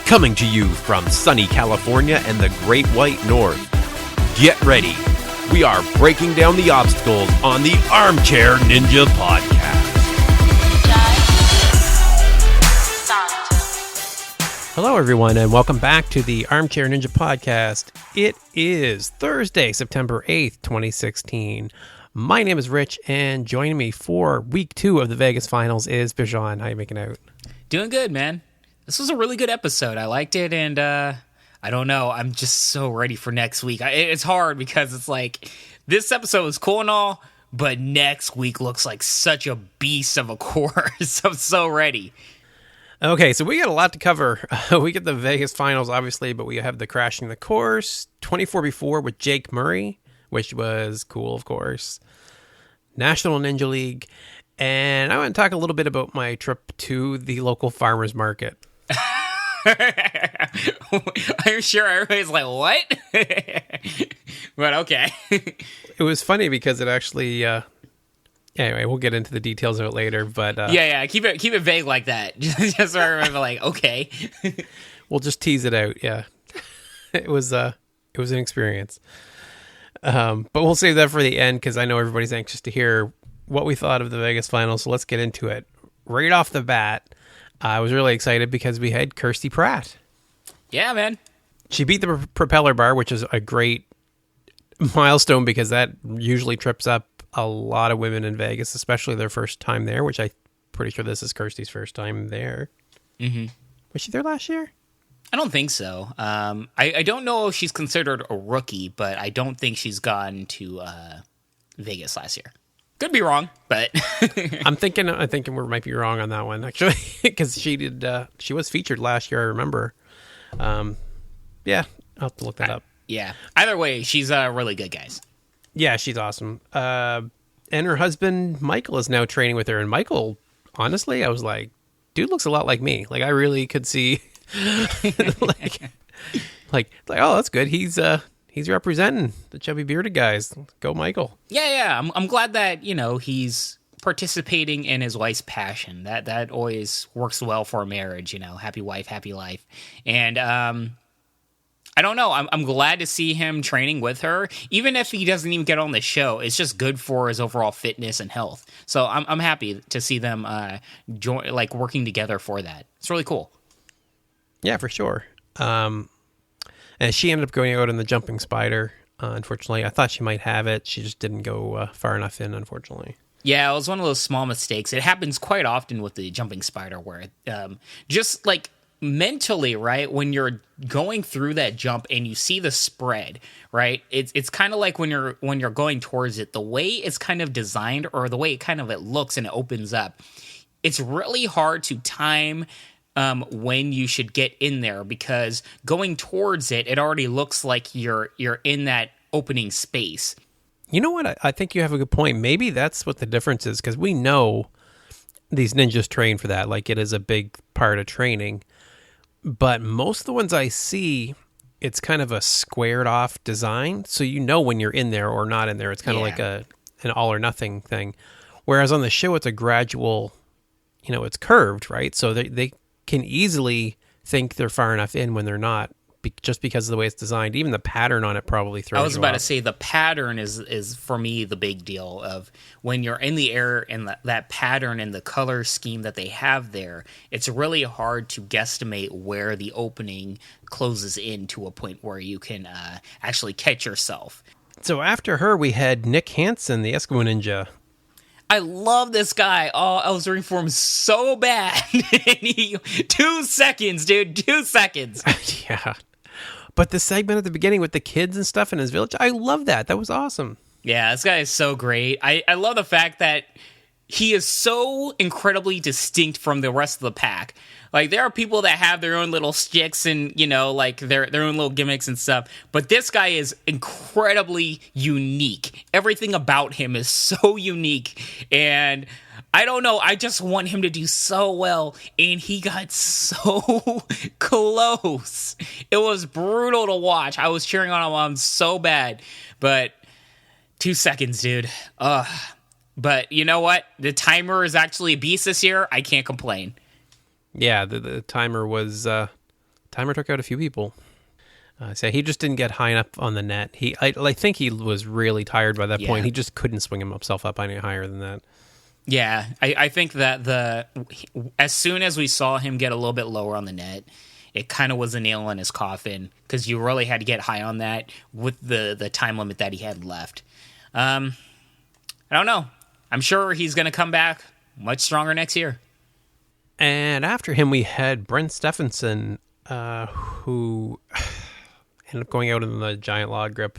Coming to you from sunny California and the Great White North. Get ready. We are breaking down the obstacles on the Armchair Ninja Podcast. Hello, everyone, and welcome back to the Armchair Ninja Podcast. It is Thursday, September 8th, 2016. My name is Rich, and joining me for week 2 of the Vegas Finals is Bijan. How are you making out? Doing good, man. This was a really good episode. I liked it, and I don't know. I'm just so ready for next week. It's hard because it's like, this episode was cool and all, but next week looks like such a beast of a course. I'm so ready. Okay, so we got a lot to cover. We get the Vegas Finals, obviously, but we have the Crashing the Course, 24x4 with Jake Murray, which was cool, of course, National Ninja League, and I want to talk a little bit about my trip to the local farmer's market. I'm sure everybody's like, what? But okay. It was funny because it actually... Anyway, we'll get into the details of it later, but... Yeah, keep it vague like that. Just so I remember, like, okay. We'll just tease it out, yeah. It was an experience. But we'll save that for the end, because I know everybody's anxious to hear what we thought of the Vegas Finals, so let's get into it. Right off the bat, I was really excited because we had Kirsty Pratt. Yeah, man. She beat the propeller bar, which is a great milestone because that usually trips up a lot of women in Vegas, especially their first time there, which I'm pretty sure this is Kirsty's first time there. Mm-hmm. Was she there last year? I don't think so. I don't know if she's considered a rookie, but I don't think she's gone to Vegas last year. Could be wrong, but I'm thinking we might be wrong on that one, actually, because she was featured last year, I remember. Yeah, I'll have to look that up. Yeah. Either way, she's really good, guys. Yeah, she's awesome. And her husband, Michael, is now training with her. And Michael, honestly, I was like, dude looks a lot like me. Like, I really could see, like, oh, that's good. He's representing the chubby bearded guys. Go, Michael. Yeah. I'm glad that, he's participating in his wife's passion. That always works well for a marriage, happy wife, happy life. And, I don't know. I'm glad to see him training with her. Even if he doesn't even get on the show, it's just good for his overall fitness and health. So I'm happy to see them working together for that. It's really cool. Yeah, for sure. And she ended up going out in the jumping spider. Unfortunately, I thought she might have it. She just didn't go far enough in, unfortunately. Yeah, it was one of those small mistakes. It happens quite often with the jumping spider where just like mentally, right, when you're going through that jump and you see the spread, right, it's kind of like when you're going towards it, the way it's kind of designed or the way it looks and it opens up, it's really hard to time when you should get in there, because going towards it already looks like you're in that opening space. You know what? I think you have a good point. Maybe that's what the difference is, because we know these ninjas train for that. Like, it is a big part of training. But most of the ones I see, it's kind of a squared off design. So when you're in there or not in there. It's kind of like an all or nothing thing. Whereas on the show, it's a gradual, it's curved, right? So they can easily think they're far enough in when they're not, just because of the way it's designed. Even the pattern on it probably throws you off. I was about to say, the pattern is for me the big deal of when you're in the air and that pattern and the color scheme that they have there, it's really hard to guesstimate where the opening closes in to a point where you can actually catch yourself. So after her, we had Nick Hansen, the Eskimo Ninja. I love this guy. Oh, I was rooting for him so bad. 2 seconds, dude. 2 seconds. Yeah. But the segment at the beginning with the kids and stuff in his village, I love that. That was awesome. Yeah, this guy is so great. I love the fact that he is so incredibly distinct from the rest of the pack. Like, there are people that have their own little sticks and, like their own little gimmicks and stuff. But this guy is incredibly unique. Everything about him is so unique. And I don't know. I just want him to do so well. And he got so close. It was brutal to watch. I was cheering on him so bad. But 2 seconds, dude. But you know what? The timer is actually a beast this year. I can't complain. Yeah, the timer was Timer took out a few people. So he just didn't get high enough on the net. I think he was really tired by that point. He just couldn't swing himself up any higher than that. Yeah, I think that as soon as we saw him get a little bit lower on the net, it kind of was a nail in his coffin, because you really had to get high on that with the time limit that he had left. I don't know. I'm sure he's going to come back much stronger next year. And after him, we had Brent Stephenson, who ended up going out in the giant log grip.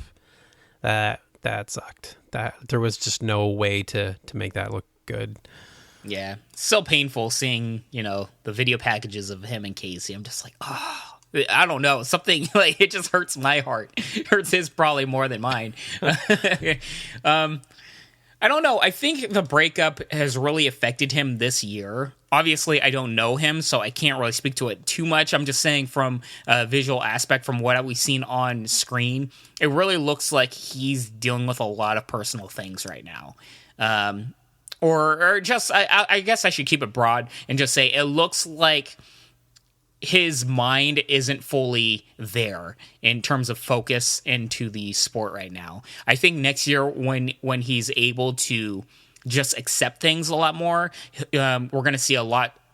That sucked. There was just no way to make that look good. Yeah, so painful seeing, the video packages of him and Casey. I'm just like, oh, I don't know, something like it just hurts my heart. It hurts his probably more than mine. I don't know. I think the breakup has really affected him this year. Obviously, I don't know him, so I can't really speak to it too much. I'm just saying from a visual aspect, from what we've seen on screen, it really looks like he's dealing with a lot of personal things right now. Or just, I guess I should keep it broad and just say it looks like his mind isn't fully there in terms of focus into the sport right now. I think next year when he's able to just accept things a lot more, we're going to see a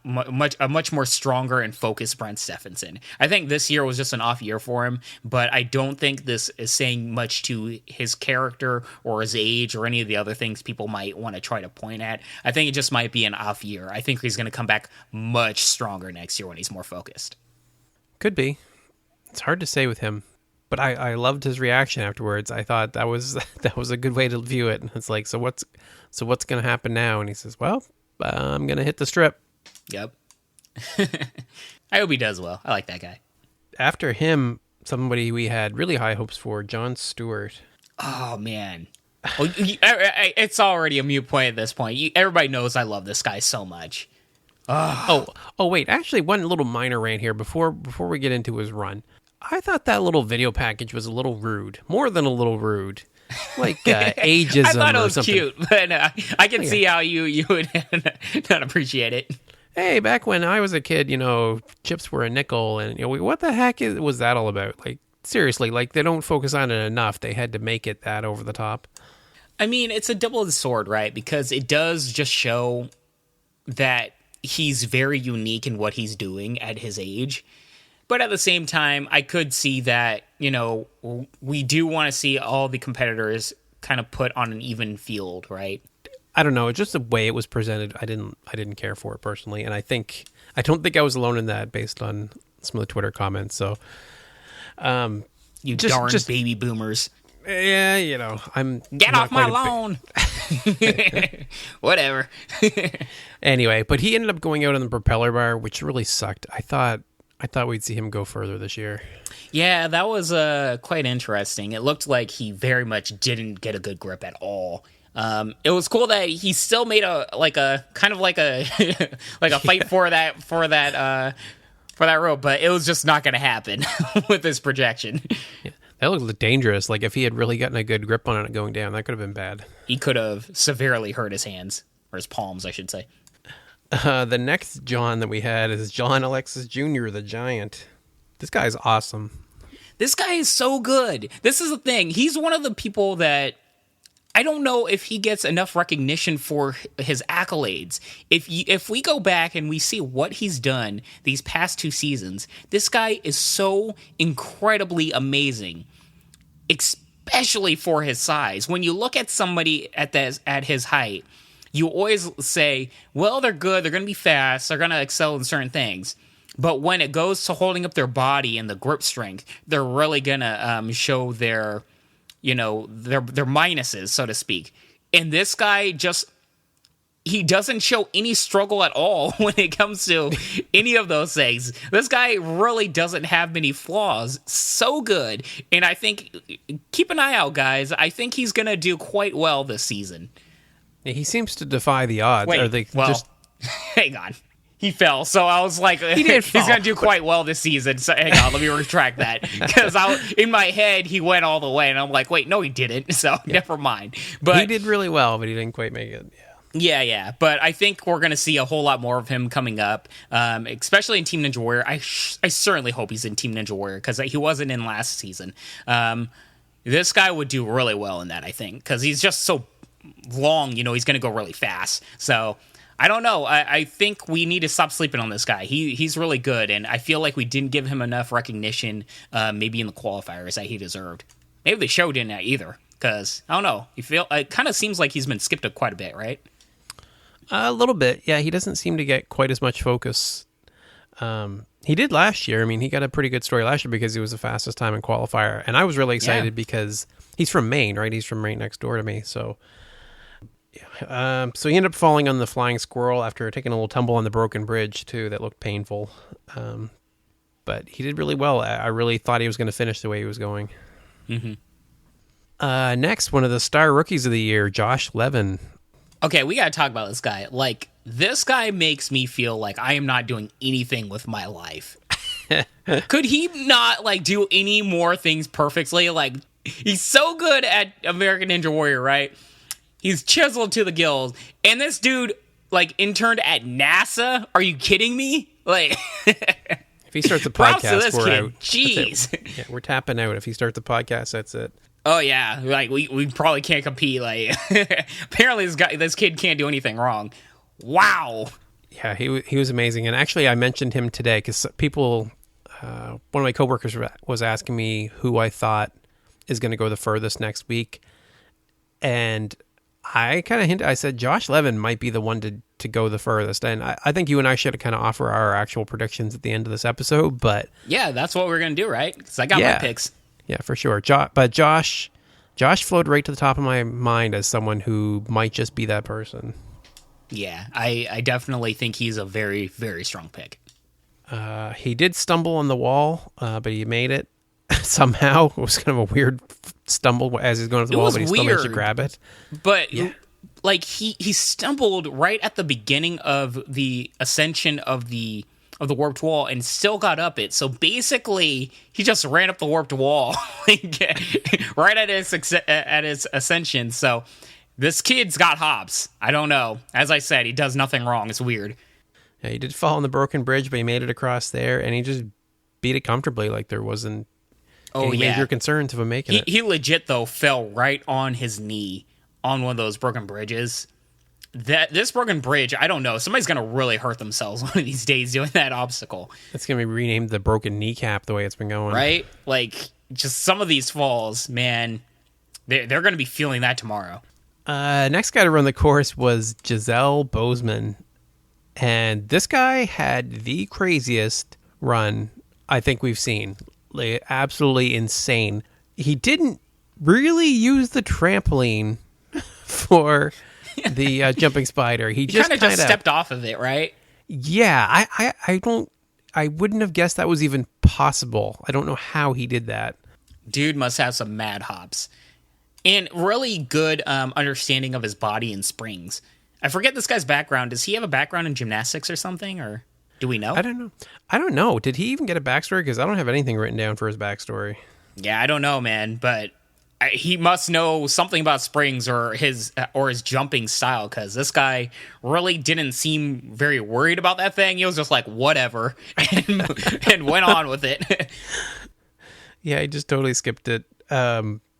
much more stronger and focused Brent Stephenson. I think this year was just an off year for him, but I don't think this is saying much to his character or his age or any of the other things people might want to try to point at. I think it just might be an off year. I think he's going to come back much stronger next year when he's more focused. Could be. It's hard to say with him, but I loved his reaction afterwards. I thought that was a good way to view it. It's like, so what's going to happen now? And he says, well, I'm going to hit the strip. Yep. I hope he does well. I like that guy. After him, somebody we had really high hopes for, Jon Stewart. Oh, man. Well, it's already a moot point at this point. Everybody knows I love this guy so much. Oh, wait. Actually, one little minor rant here before we get into his run. I thought that little video package was a little rude. More than a little rude. Like ageism. I thought it was something. Cute, but I can see how you would not appreciate it. Hey, back when I was a kid, chips were a nickel, and what the heck was that all about? Like, seriously, like they don't focus on it enough. They had to make it that over the top. I mean, it's a double-edged sword, right? Because it does just show that he's very unique in what he's doing at his age. But at the same time, I could see that, we do want to see all the competitors kind of put on an even field, right? I don't know. Just the way it was presented, I didn't care for it personally, and I don't think I was alone in that based on some of the Twitter comments. So, darn baby boomers. Yeah, I'm get off my lawn. Whatever. Anyway, but he ended up going out on the propeller bar, which really sucked. I thought we'd see him go further this year. Yeah, that was quite interesting. It looked like he very much didn't get a good grip at all. It was cool that he still made a kind of like a fight for that rope, but it was just not going to happen with this projection. Yeah, that looked dangerous. Like if he had really gotten a good grip on it going down, that could have been bad. He could have severely hurt his hands, or his palms, I should say. The next John that we had is John Alexis Jr., the Giant. This guy's awesome. This guy is so good. This is the thing. He's one of the people that I don't know if he gets enough recognition for his accolades. If we go back and we see what he's done these past 2 seasons, this guy is so incredibly amazing, especially for his size. When you look at somebody at his height, you always say, well, they're good, they're going to be fast, they're going to excel in certain things. But when it goes to holding up their body and the grip strength, they're really going to show their minuses, so to speak. And this guy he doesn't show any struggle at all when it comes to any of those things. This guy really doesn't have many flaws. So good. And I think, keep an eye out, guys. I think he's going to do quite well this season. He seems to defy the odds. Hang on. He fell, so I was like, he's going to do quite well this season. So hang on, let me retract that. Because in my head, he went all the way, and I'm like, wait, no, he didn't. So never mind. But he did really well, but he didn't quite make it. Yeah. But I think we're going to see a whole lot more of him coming up, especially in Team Ninja Warrior. I certainly hope he's in Team Ninja Warrior because he wasn't in last season. This guy would do really well in that, I think, because he's just so long, he's going to go really fast. So I don't know. I think we need to stop sleeping on this guy. He's really good, and I feel like we didn't give him enough recognition maybe in the qualifiers that he deserved. Maybe the show didn't either, because, I don't know. It kind of seems like he's been skipped quite a bit, right? A little bit, yeah. He doesn't seem to get quite as much focus. He did last year. I mean, he got a pretty good story last year because he was the fastest time in qualifier. And I was really excited because he's from Maine, right? He's from right next door to me. So, so he ended up falling on the flying squirrel after taking a little tumble on the broken bridge, too. That looked painful. But he did really well. I really thought he was going to finish the way he was going. Mm-hmm. Next, one of the star rookies of the year, Josh Levin. Okay, we got to talk about this guy. Like, this guy makes me feel like I am not doing anything with my life. Could he not, do any more things perfectly? Like, he's so good at American Ninja Warrior, right? He's chiseled to the gills. And this dude, interned at NASA? Are you kidding me? If he starts a props to podcast, this we're kid. out. Jeez. Yeah, we're tapping out. If he starts a podcast, that's it. Oh yeah, we probably can't compete. Apparently this kid can't do anything wrong. Wow. Yeah, he was amazing. And actually, I mentioned him today because people, one of my coworkers was asking me who I thought is going to go the furthest next week, and I kind of hinted. I said Josh Levin might be the one to go the furthest, and I think you and I should kind of offer our actual predictions at the end of this episode. But yeah, that's what we're gonna do, right? Because I got my picks. Yeah, for sure. But Josh flowed right to the top of my mind as someone who might just be that person. Yeah, I definitely think he's a very, very strong pick. He did stumble on the wall, but he made it somehow. It was kind of a weird stumble as he's going up the wall, but he still managed to grab it. But he stumbled right at the beginning of the ascension of the warped wall and still got up it. So basically, he just ran up the warped wall right at his ascension. So this kid's got hops. I don't know. As I said, he does nothing wrong. It's weird. Yeah, he did fall on the broken bridge, but he made it across there, and he just beat it comfortably. There wasn't any major concerns of him making it. He legit, though, fell right on his knee on one of those broken bridges. This broken bridge, I don't know. Somebody's going to really hurt themselves one of these days doing that obstacle. It's going to be renamed the broken kneecap the way it's been going. Right? Just some of these falls, man, they're going to be feeling that tomorrow. Next guy to run the course was Giselle Bozeman. And this guy had the craziest run I think we've seen. Absolutely insane. He didn't really use the trampoline for the jumping spider. He just kind of stepped off of it, right? Yeah, I wouldn't have guessed that was even possible. I don't know how he did that. Dude must have some mad hops and really good understanding of his body and springs. I forget this guy's background. Does he have a background in gymnastics or something, or do we know? I don't know. Did he even get a backstory? Because I don't have anything written down for his backstory. Yeah, I don't know, man, but he must know something about springs or his jumping style, because this guy really didn't seem very worried about that thing. He was just like, whatever, and went on with it. Yeah, he just totally skipped it.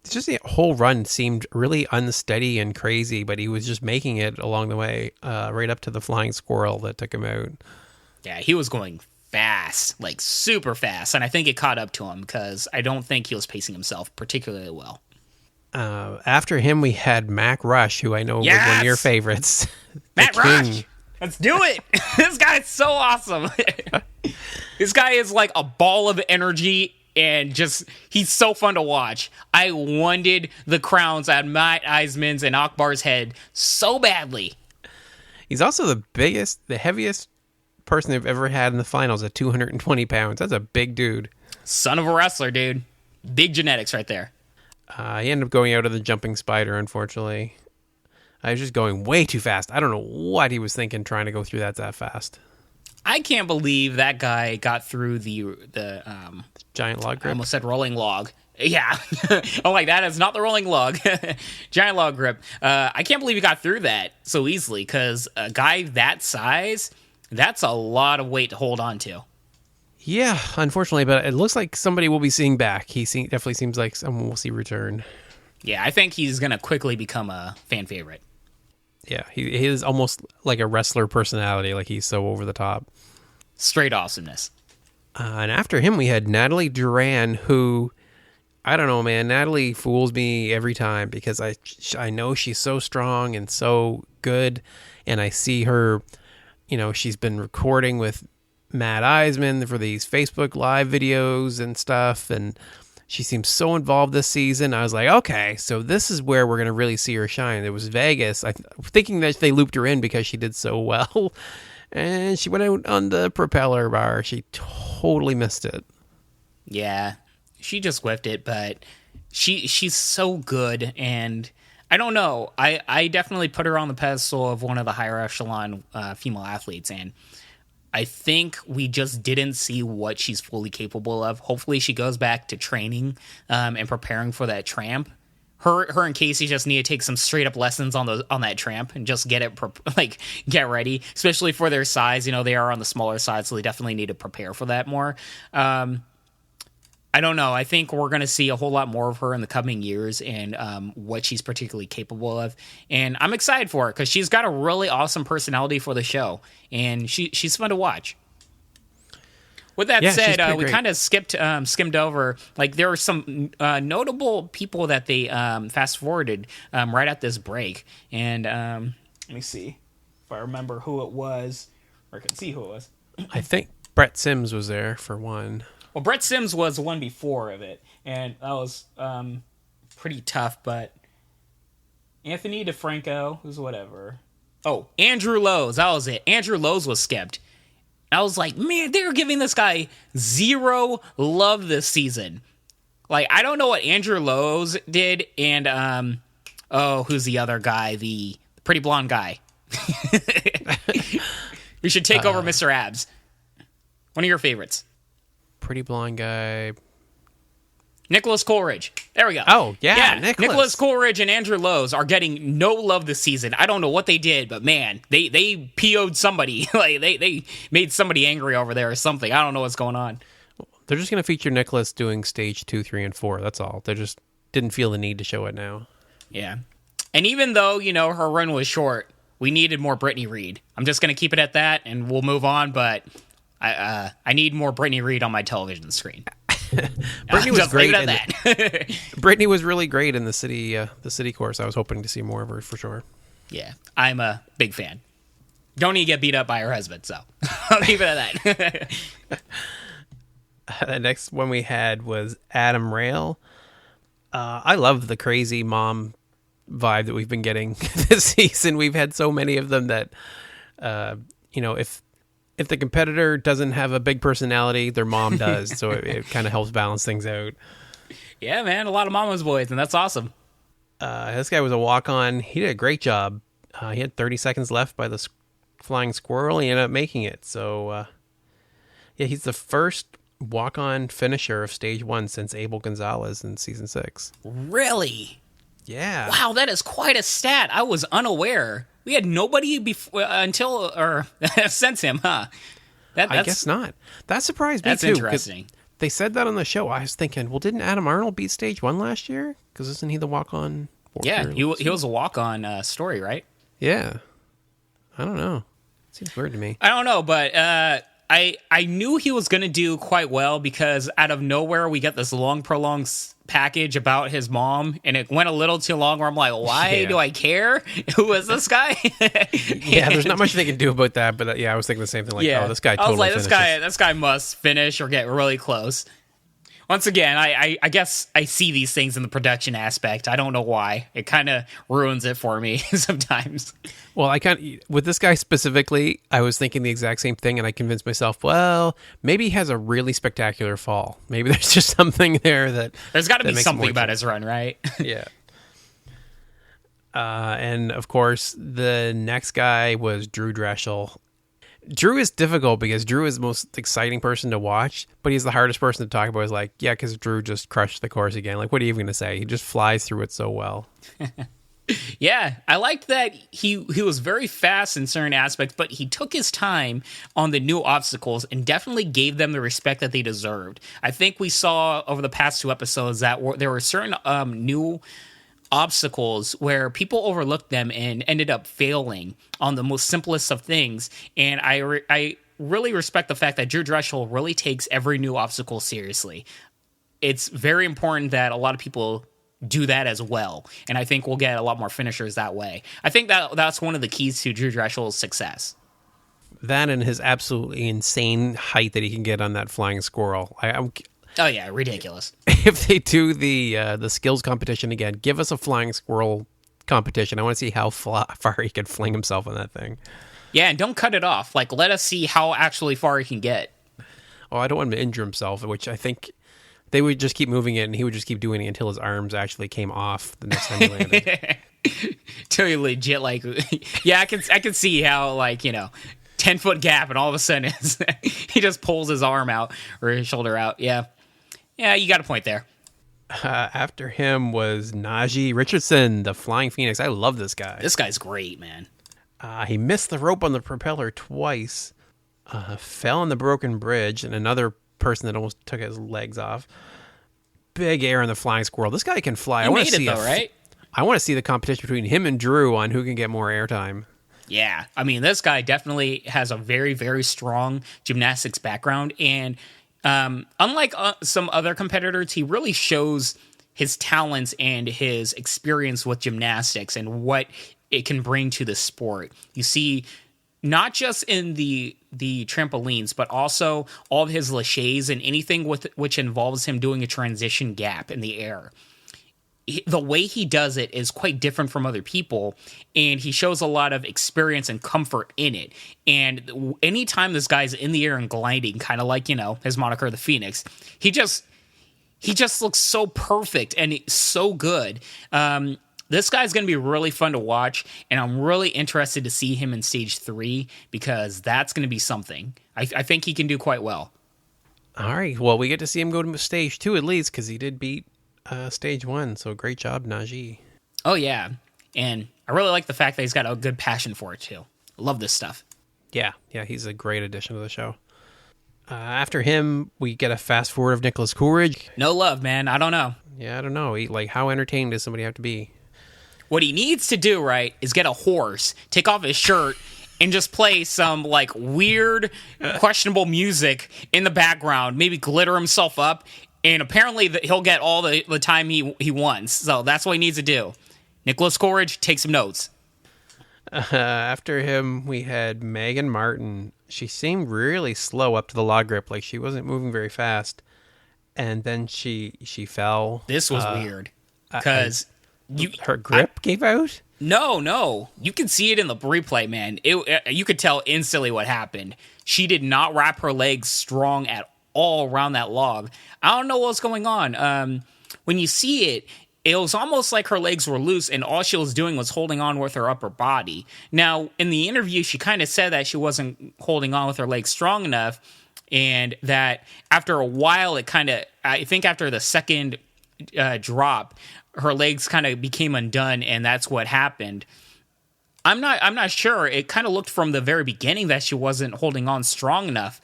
Just the whole run seemed really unsteady and crazy, but he was just making it along the way, right up to the flying squirrel that took him out. Yeah, he was going fast, super fast, and I think it caught up to him because I don't think he was pacing himself particularly well. After him, we had Mac Rush, who I know was one of your favorites. Mac Rush! Let's do it! This guy's so awesome. This guy is like a ball of energy, and he's so fun to watch. I wanted the crowns at Matt Eisman's and Akbar's head so badly. He's also the heaviest person they've ever had in the finals at 220 pounds. That's a big dude. Son of a wrestler, dude. Big genetics right there. He ended up going out of the jumping spider, unfortunately. I was just going way too fast. I don't know what he was thinking trying to go through that fast. I can't believe that guy got through the giant log grip. I almost said rolling log. Yeah. I'm like, that is not the rolling log. Giant log grip. I can't believe he got through that so easily, because a guy that size, that's a lot of weight to hold on to. Yeah, unfortunately, but it looks like somebody will be seeing back. Definitely seems like someone will see return. Yeah, I think he's going to quickly become a fan favorite. Yeah, he is almost like a wrestler personality. Like, he's so over the top. Straight awesomeness. And after him, we had Natalie Duran, who, I don't know, man. Natalie fools me every time because I know she's so strong and so good. And I see her, she's been recording with Matt Eisman for these Facebook Live videos and stuff. And she seems so involved this season. I was like, okay, so this is where we're going to really see her shine. It was Vegas. Thinking that they looped her in because she did so well. And she went out on the propeller bar. She totally missed it. Yeah, she just whiffed it, but she's so good. And I don't know. I definitely put her on the pedestal of one of the higher echelon female athletes. And I think we just didn't see what she's fully capable of. Hopefully she goes back to training and preparing for that tramp. Her and Casey just need to take some straight up lessons on that tramp and just get ready, especially for their size. They are on the smaller side, so they definitely need to prepare for that more. I don't know. I think we're going to see a whole lot more of her in the coming years and what she's particularly capable of. And I'm excited for her because she's got a really awesome personality for the show, and she's fun to watch. With that said, we kind of skimmed over. Like, there were some notable people that they fast forwarded right at this break. And let me see if I remember who it was, or I can see who it was. I think Brett Sims was there for one. Well, Brett Sims was the one before of it, and that was pretty tough. But Anthony DeFranco was whatever. Oh, Andrew Lowe's, that was it. Andrew Lowe's was skipped. I was like, man, they're giving this guy zero love this season. Like, I don't know what Andrew Lowe's did, and who's the other guy? The pretty blonde guy. We should take over Mr. Abs. One of your favorites. Pretty blonde guy. Nicholas Coleridge. There we go. Oh, yeah. Nicholas Coleridge and Andrew Lowe's are getting no love this season. I don't know what they did, but man, they PO'd somebody. Like, they made somebody angry over there or something. I don't know what's going on. They're just going to feature Nicholas doing stage 2, 3, and 4. That's all. They just didn't feel the need to show it now. Yeah. And even though, her run was short, we needed more Brittany Reed. I'm just going to keep it at that, and we'll move on, but I need more Brittany Reed on my television screen. Brittany was great. That. Brittany was really great in the city course. I was hoping to see more of her for sure. Yeah, I'm a big fan. Don't need to get beat up by her husband, so I'll leave it at that. The next one we had was Adam Rail. I love the crazy mom vibe that we've been getting this season. We've had so many of them that, if the competitor doesn't have a big personality, their mom does. So it kind of helps balance things out. Yeah, man. A lot of mama's boys, and that's awesome. This guy was a walk-on. He did a great job. He had 30 seconds left by the flying squirrel. He ended up making it. So, he's the first walk-on finisher of stage 1 since Abel Gonzalez in season 6. Really? Yeah. Wow, that is quite a stat. I was unaware. We had nobody since him, huh? I guess not. That surprised me, too. That's interesting. They said that on the show. I was thinking, well, didn't Adam Arnold beat stage 1 last year? Because isn't he the walk-on? Yeah, he was a walk-on story, right? Yeah. I don't know. Seems weird to me. I don't know, but I knew he was going to do quite well because out of nowhere we get this long, prolonged package about his mom, and it went a little too long where I'm like, why do I care? Who is this guy? Yeah, there's not much they can do about that, but I was thinking the same thing. Like, this guy totally finishes. This guy must finish or get really close. Once again, I guess I see these things in the production aspect. I don't know why. It kind of ruins it for me sometimes. Well, with this guy specifically, I was thinking the exact same thing, and I convinced myself, well, maybe he has a really spectacular fall. Maybe there's just something there that there's got to be something about his run, right? Yeah. And of course, the next guy was Drew Dreschel. Drew is difficult because Drew is the most exciting person to watch, but he's the hardest person to talk about. Is like, yeah, because Drew just crushed the course again. Like, what are you even going to say? He just flies through it so well. Yeah, I liked that he was very fast in certain aspects, but he took his time on the new obstacles and definitely gave them the respect that they deserved. I think we saw over the past 2 episodes that there were certain new obstacles where people overlooked them and ended up failing on the most simplest of things. And I really respect the fact that Drew Drechsel really takes every new obstacle seriously. It's very important that a lot of people do that as well, and I think we'll get a lot more finishers that way. I think that's one of the keys to Drew Drechel's success. That and his absolutely insane height that he can get on that flying squirrel. Oh yeah, ridiculous. If they do the skills competition again, give us a flying squirrel competition. I want to see how far he can fling himself on that thing. Yeah, and don't cut it off. Like, let us see how actually far he can get. Oh, I don't want him to injure himself, which I think they would just keep moving it, and he would just keep doing it until his arms actually came off the next time he landed. Totally legit, like, yeah, I can see how, like, 10-foot gap, and all of a sudden he just pulls his arm out or his shoulder out. Yeah, you got a point there. After him was Najee Richardson, the Flying Phoenix. I love this guy. This guy's great, man. He missed the rope on the propeller twice, fell on the broken bridge, and another person that almost took his legs off. Big air on the flying squirrel. This guy can fly. He made it though, right? I want to see the competition between him and Drew on who can get more airtime. Yeah, I mean, this guy definitely has a very, very strong gymnastics background, and unlike some other competitors, he really shows his talents and his experience with gymnastics and what it can bring to the sport. You see, not just in the trampolines, but also all of his laches and anything with which involves him doing a transition gap in the air. The way he does it is quite different from other people, and he shows a lot of experience and comfort in it. And anytime this guy's in the air and gliding, kind of like, his moniker, the Phoenix, he just looks so perfect and so good. This guy's going to be really fun to watch, and I'm really interested to see him in Stage 3 because that's going to be something. I think he can do quite well. All right. Well, we get to see him go to Stage 2 at least because he did beat Stage 1, so great job, Najee. Oh, yeah. And I really like the fact that he's got a good passion for it, too. I love this stuff. Yeah, he's a great addition to the show. After him, we get a fast forward of Nicholas Coolidge. No love, man. I don't know. Yeah, I don't know. How entertained does somebody have to be? What he needs to do, right, is get a horse, take off his shirt, and just play some, weird, questionable music in the background, maybe glitter himself up, and apparently he'll get all the time he wants. So that's what he needs to do. Nicholas Coolidge, take some notes. After him, we had Megan Martin. She seemed really slow up to the log grip, like she wasn't moving very fast. And then she fell. This was weird, because her grip gave out? No. You can see it in the replay, man. You could tell instantly what happened. She did not wrap her legs strong at all around that log. I don't know what's going on. When you see it, it was almost like her legs were loose and all she was doing was holding on with her upper body. Now, in the interview, she kind of said that she wasn't holding on with her legs strong enough, and that after a while, I think after the second drop, her legs kind of became undone, and that's what happened. I'm not sure. It kind of looked from the very beginning that she wasn't holding on strong enough.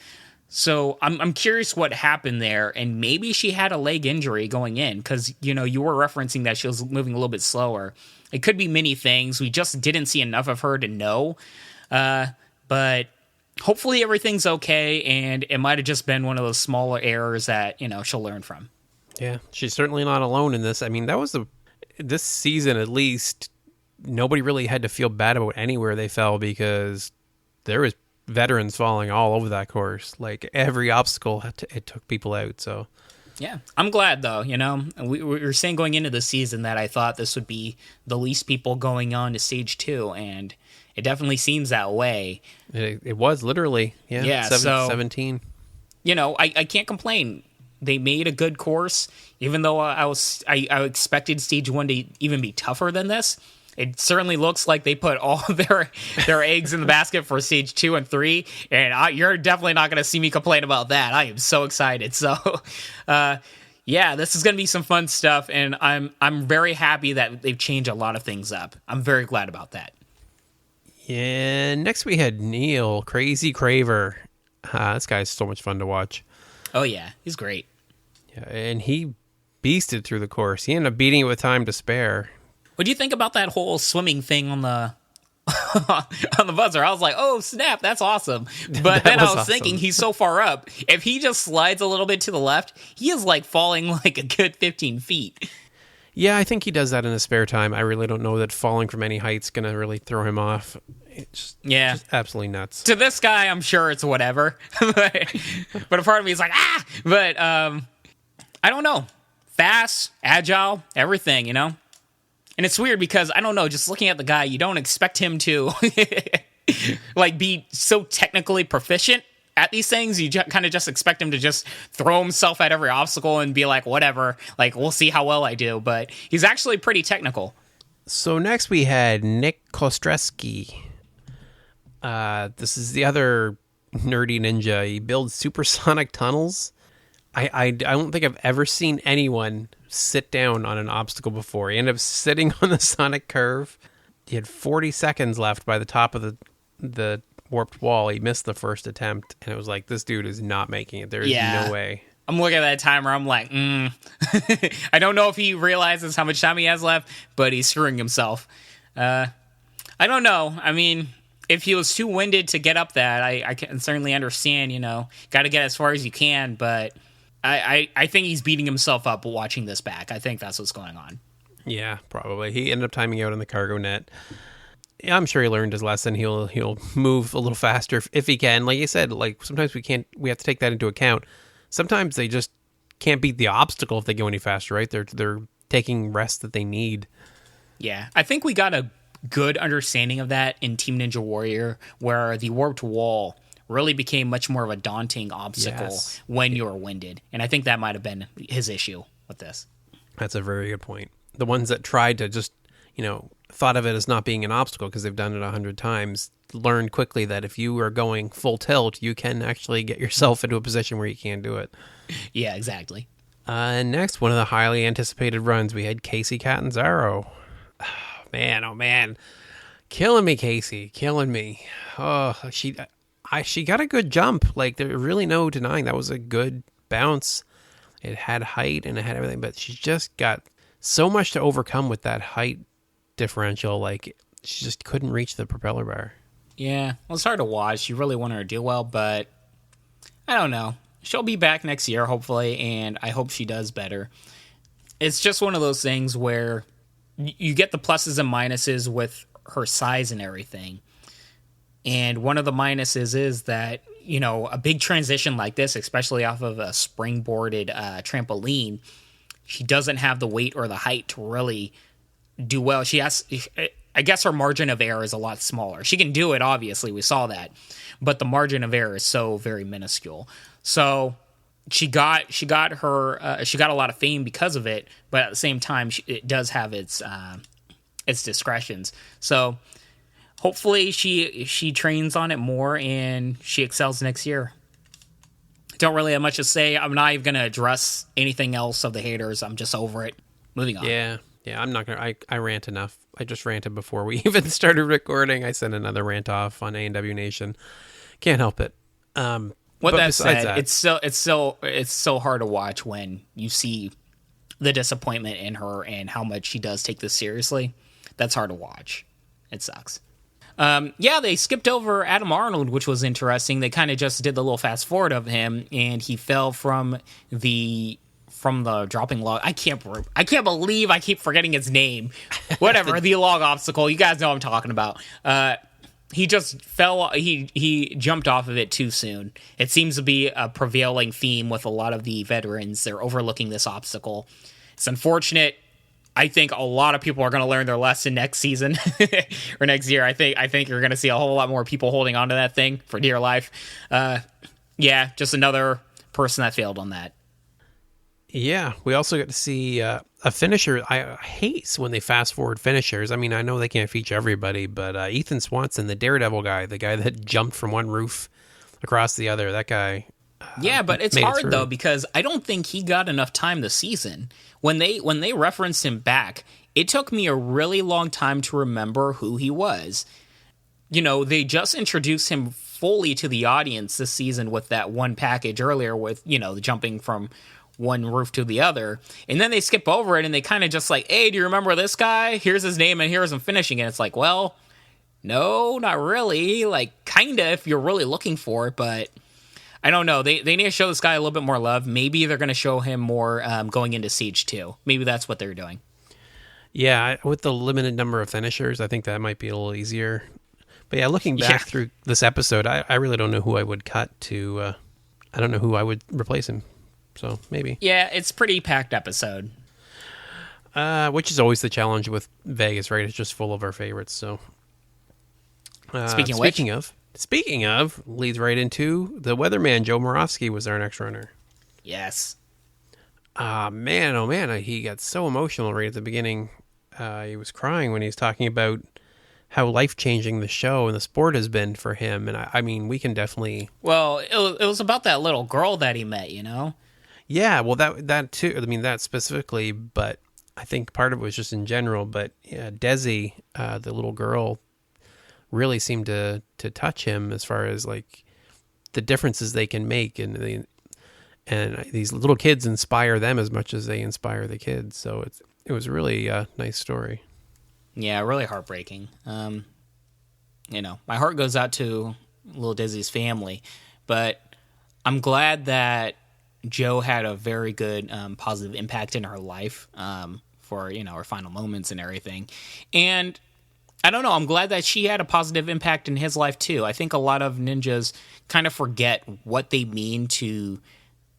So I'm curious what happened there, and maybe she had a leg injury going in, because you were referencing that she was moving a little bit slower. It could be many things. We just didn't see enough of her to know. But hopefully everything's okay, and it might have just been one of those smaller errors that she'll learn from. Yeah, she's certainly not alone in this. I mean, this season at least, nobody really had to feel bad about anywhere they fell because there was veterans falling all over that course. Like every obstacle, it took people out. So yeah, I'm glad though. We were saying going into the season that I thought this would be the least people going on to Stage 2, and it definitely seems that way. It was literally, yeah 17. I can't complain. They made a good course, even though I expected Stage 1 to even be tougher than this. It certainly looks like they put all their eggs in the basket for stage 2 and 3, and you're definitely not going to see me complain about that. I am so excited. So, yeah, this is going to be some fun stuff, and I'm very happy that they've changed a lot of things up. I'm very glad about that. Yeah, next we had Neil, Crazy Craver. This guy's so much fun to watch. Oh, yeah, he's great. Yeah, and he beasted through the course. He ended up beating it with time to spare. What do you think about that whole swimming thing on the on the buzzer? I was like, oh, snap, that's awesome. But then I was thinking, he's so far up. If he just slides a little bit to the left, he is like falling like a good 15 feet. Yeah, I think he does that in his spare time. I really don't know that falling from any height's going to really throw him off. It's just absolutely nuts. To this guy, I'm sure it's whatever. But a part of me is like, ah! But I don't know. Fast, agile, everything, you know? And it's weird because, I don't know, just looking at the guy, you don't expect him to like be so technically proficient at these things. You kind of just expect him to just throw himself at every obstacle and be like, whatever, like, we'll see how well I do. But he's actually pretty technical. So next we had Nick Kostreski. This is the other nerdy ninja. He builds supersonic tunnels. I don't think I've ever seen anyone sit down on an obstacle before. He ended up sitting on the sonic curve. He had 40 seconds left by the top of the warped wall. He missed the first attempt, and it was like, this dude is not making it. There is no way. I'm looking at that timer. I'm like, I don't know if he realizes how much time he has left, but he's screwing himself. I don't know. I mean, if he was too winded to get up that, I can certainly understand, you know, got to get as far as you can, but I think he's beating himself up watching this back. I think that's what's going on. Yeah, probably. He ended up timing out on the cargo net. Yeah, I'm sure he learned his lesson. He'll move a little faster if he can. Like you said, like sometimes we have to take that into account. Sometimes they just can't beat the obstacle if they go any faster, right? They're taking rest that they need. Yeah, I think we got a good understanding of that in Team Ninja Warrior, where the warped wall really became much more of a daunting obstacle when you were winded. And I think that might have been his issue with this. That's a very good point. The ones that tried to just, you know, thought of it as not being an obstacle because they've done it 100 times, learned quickly that if you are going full tilt, you can actually get yourself into a position where you can't do it. Yeah, exactly. Next, one of the highly anticipated runs, we had Casey Catanzaro. Oh, man. Killing me, Casey. Killing me. Oh, she got a good jump. Like, there's really no denying that was a good bounce. It had height and it had everything, but she just got so much to overcome with that height differential. Like, she just couldn't reach the propeller bar. Yeah, well, it's hard to watch. You really want her to do well, but I don't know. She'll be back next year, hopefully, and I hope she does better. It's just one of those things where you get the pluses and minuses with her size and everything. And one of the minuses is that, you know, a big transition like this, especially off of a springboarded trampoline, she doesn't have the weight or the height to really do well. I guess her margin of error is a lot smaller. She can do it, obviously, we saw that, but the margin of error is so very minuscule. So she got a lot of fame because of it, but at the same time, it does have its discretions. So hopefully she trains on it more and she excels next year. Don't really have much to say. I'm not even going to address anything else of the haters. I'm just over it. Moving on. Yeah, I'm not going to. I rant enough. I just ranted before we even started recording. I sent another rant off on ANW Nation. Can't help it. What that said, it's so hard to watch when you see the disappointment in her and how much she does take this seriously. That's hard to watch. It sucks. They skipped over Adam Arnold, which was interesting. They kind of just did the little fast forward of him, and he fell from the dropping log. I can't believe I keep forgetting his name. Whatever, the log obstacle. You guys know what I'm talking about. He just fell. He jumped off of it too soon. It seems to be a prevailing theme with a lot of the veterans. They're overlooking this obstacle. It's unfortunate. I think a lot of people are going to learn their lesson next season or next year. I think you're going to see a whole lot more people holding on to that thing for dear life. Just another person that failed on that. Yeah, we also got to see a finisher, I hate when they fast forward finishers. I mean, I know they can't feature everybody, but Ethan Swanson, the Daredevil guy, the guy that jumped from one roof across the other, that guy. Yeah, but it's hard though, because I don't think he got enough time this season. When they referenced him back, it took me a really long time to remember who he was. You know, they just introduced him fully to the audience this season with that one package earlier with, you know, jumping from one roof to the other. And then they skip over it and they kind of just like, hey, do you remember this guy? Here's his name and here's him finishing. And it's like, well, no, not really. Like, kind of if you're really looking for it, but I don't know. They need to show this guy a little bit more love. Maybe they're going to show him more going into Siege 2. Maybe that's what they're doing. Yeah, with the limited number of finishers, I think that might be a little easier. But yeah, looking back through this episode, I really don't know who I would cut to. I don't know who I would replace him. So maybe. Yeah, it's pretty packed episode. Which is always the challenge with Vegas, right? It's just full of our favorites. So Speaking of, leads right into the weatherman. Joe Moravsky was our next runner. Yes. Man, oh man, he got so emotional right at the beginning. He was crying when he was talking about how life-changing the show and the sport has been for him. And I mean, we can definitely... Well, it was about that little girl that he met, you know? Yeah, well, that too. I mean, that specifically, but I think part of it was just in general. But yeah, Desi, the little girl, really seemed to touch him as far as like the differences they can make, and these little kids inspire them as much as they inspire the kids. So it was really a nice story. Yeah, really heartbreaking. You know, my heart goes out to little Desi's family, but I'm glad that Joe had a very good positive impact in her life for, you know, her final moments and everything. And I don't know, I'm glad that she had a positive impact in his life too. I think a lot of ninjas kind of forget what they mean to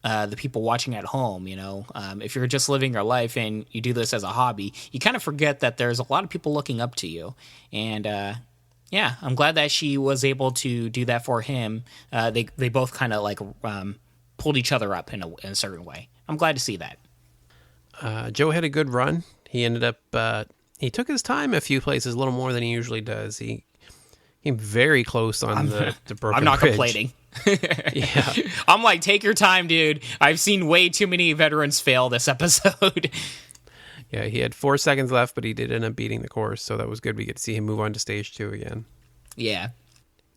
the people watching at home, you know. If you're just living your life and you do this as a hobby, you kind of forget that there's a lot of people looking up to you. And yeah, I'm glad that she was able to do that for him. They both kind of like pulled each other up in a certain way. I'm glad to see that. Joe had a good run. He ended up... he took his time a few places, a little more than he usually does. He came very close on the broken I'm not bridge. complaining. Yeah. I'm like, take your time, dude. I've seen way too many veterans fail this episode. Yeah, he had 4 seconds left, but he did end up beating the course, so that was good. We get to see him move on to stage 2 again. Yeah.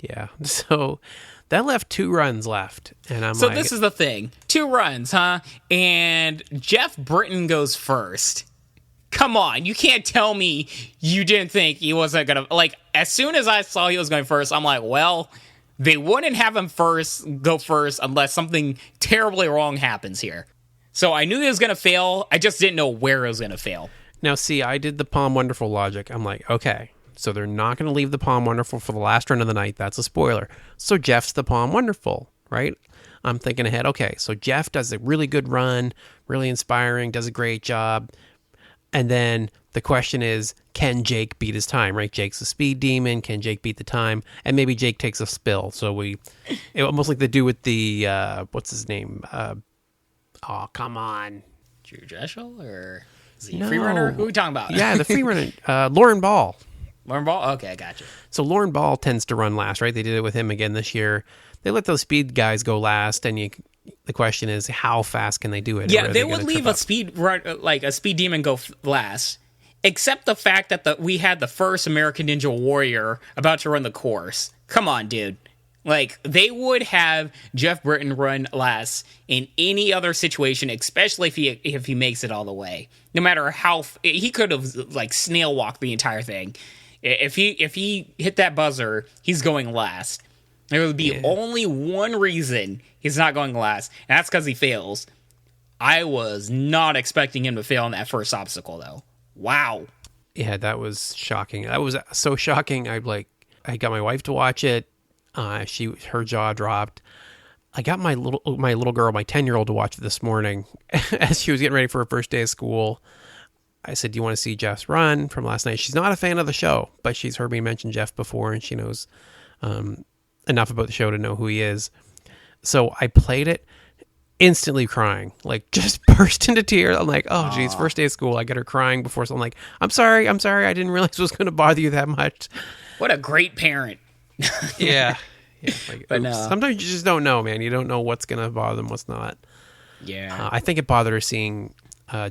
Yeah. So that left 2 runs left. And so this is the thing. 2 runs, huh? And Jeff Britton goes first. Come on, you can't tell me you didn't think he wasn't going to... Like, as soon as I saw he was going first, I'm like, well, they wouldn't have him go first unless something terribly wrong happens here. So I knew he was going to fail. I just didn't know where it was going to fail. Now, see, I did the Palm Wonderful logic. I'm like, okay, so they're not going to leave the Palm Wonderful for the last run of the night. That's a spoiler. So Jeff's the Palm Wonderful, right? I'm thinking ahead. Okay, so Jeff does a really good run, really inspiring, does a great job. And then the question is, can Jake beat his time, right? Jake's a speed demon. Can Jake beat the time? And maybe Jake takes a spill. So it almost like they do with the, what's his name? Oh, come on. Drew Jeschel or is he a free runner? Who are we talking about? Yeah, the free runner. Lauren Ball. Lauren Ball? Okay, I got you. So Lauren Ball tends to run last, right? They did it with him again this year. They let those speed guys go last, and the question is, how fast can they do it? Yeah, they would leave a speed run, like a speed demon go last, except the fact that we had the first American Ninja Warrior about to run the course. Come on, dude. Like, they would have Jeff Britton run last in any other situation, especially if he makes it all the way. No matter how... He could have, like, snail walked the entire thing. If he hit that buzzer, he's going last. There would be only one reason he's not going last, and that's because he fails. I was not expecting him to fail on that first obstacle, though. Wow. Yeah, that was shocking. That was so shocking. I got my wife to watch it. Her jaw dropped. I got my little girl, my 10-year-old, to watch it this morning as she was getting ready for her first day of school. I said, "Do you want to see Jeff's run from last night?" She's not a fan of the show, but she's heard me mention Jeff before, and she knows enough about the show to know who he is. So I played it, instantly crying, like just burst into tears. I'm like, oh geez, first day of school, I get her crying before. So I'm like, I'm sorry, I didn't realize it was going to bother you that much. What a great parent. Yeah. Like, But oops. no. Sometimes you just don't know, man. You don't know what's going to bother them, what's not. Yeah. I think it bothered her seeing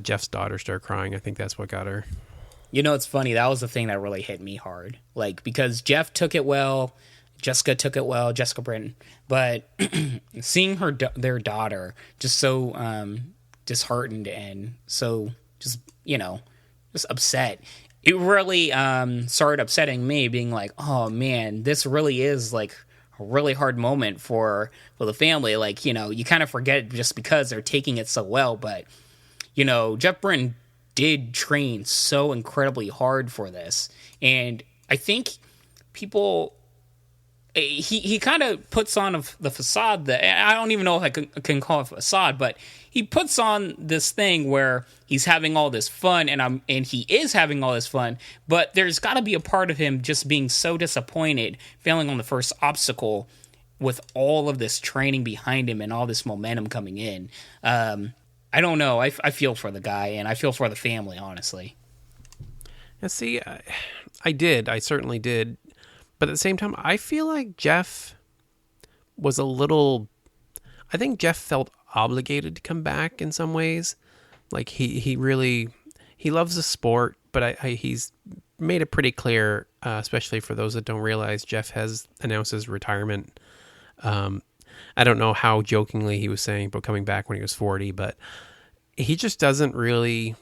Jeff's daughter start crying. I think that's what got her. You know, it's funny. That was the thing that really hit me hard. Like, because Jeff took it well, Jessica took it well, Jessica Britton. But seeing their daughter just so disheartened and so just, just upset, it really started upsetting me, being like, oh, man, this really is, like, a really hard moment for the family. Like, you kind of forget just because they're taking it so well. But, Jeff Britton did train so incredibly hard for this. And I think people... He kind of puts on the facade that I don't even know if I can call it a facade, but he puts on this thing where he's having all this fun, and he is having all this fun, but there's got to be a part of him just being so disappointed, failing on the first obstacle with all of this training behind him and all this momentum coming in. I don't know. I feel for the guy, and I feel for the family, honestly. Yeah, see, I certainly did. But at the same time, I feel like Jeff was I think Jeff felt obligated to come back in some ways. Like he loves the sport, but he's made it pretty clear, especially for those that don't realize, Jeff has announced his retirement. I don't know how jokingly he was saying about coming back when he was 40, but he just doesn't really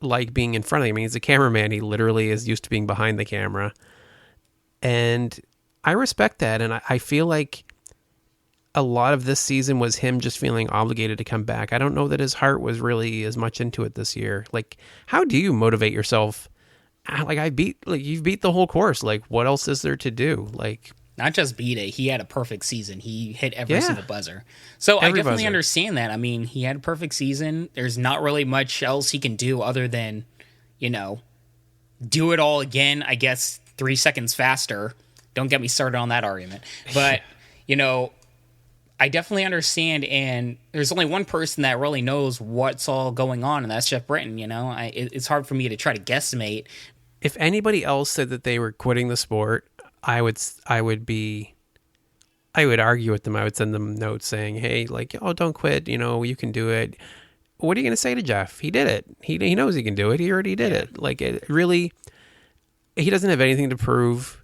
like being in front of him. I mean, he's a cameraman. He literally is used to being behind the camera. And I respect that, and I feel like a lot of this season was him just feeling obligated to come back. I don't know that his heart was really as much into it this year. Like, how do you motivate yourself? Like, you've beat the whole course. Like, what else is there to do? Like, not just beat it, he had a perfect season. He hit every single buzzer. So I definitely understand that. I mean, he had a perfect season. There's not really much else he can do other than, do it all again, I guess, 3 seconds faster. Don't get me started on that argument. But, I definitely understand, and there's only one person that really knows what's all going on, and that's Jeff Britton, It's hard for me to try to guesstimate. If anybody else said that they were quitting the sport, I would argue with them. I would send them notes saying, hey, like, oh, don't quit, you can do it. What are you going to say to Jeff? He did it. He knows he can do it. He already did it. Like, it really... He doesn't have anything to prove.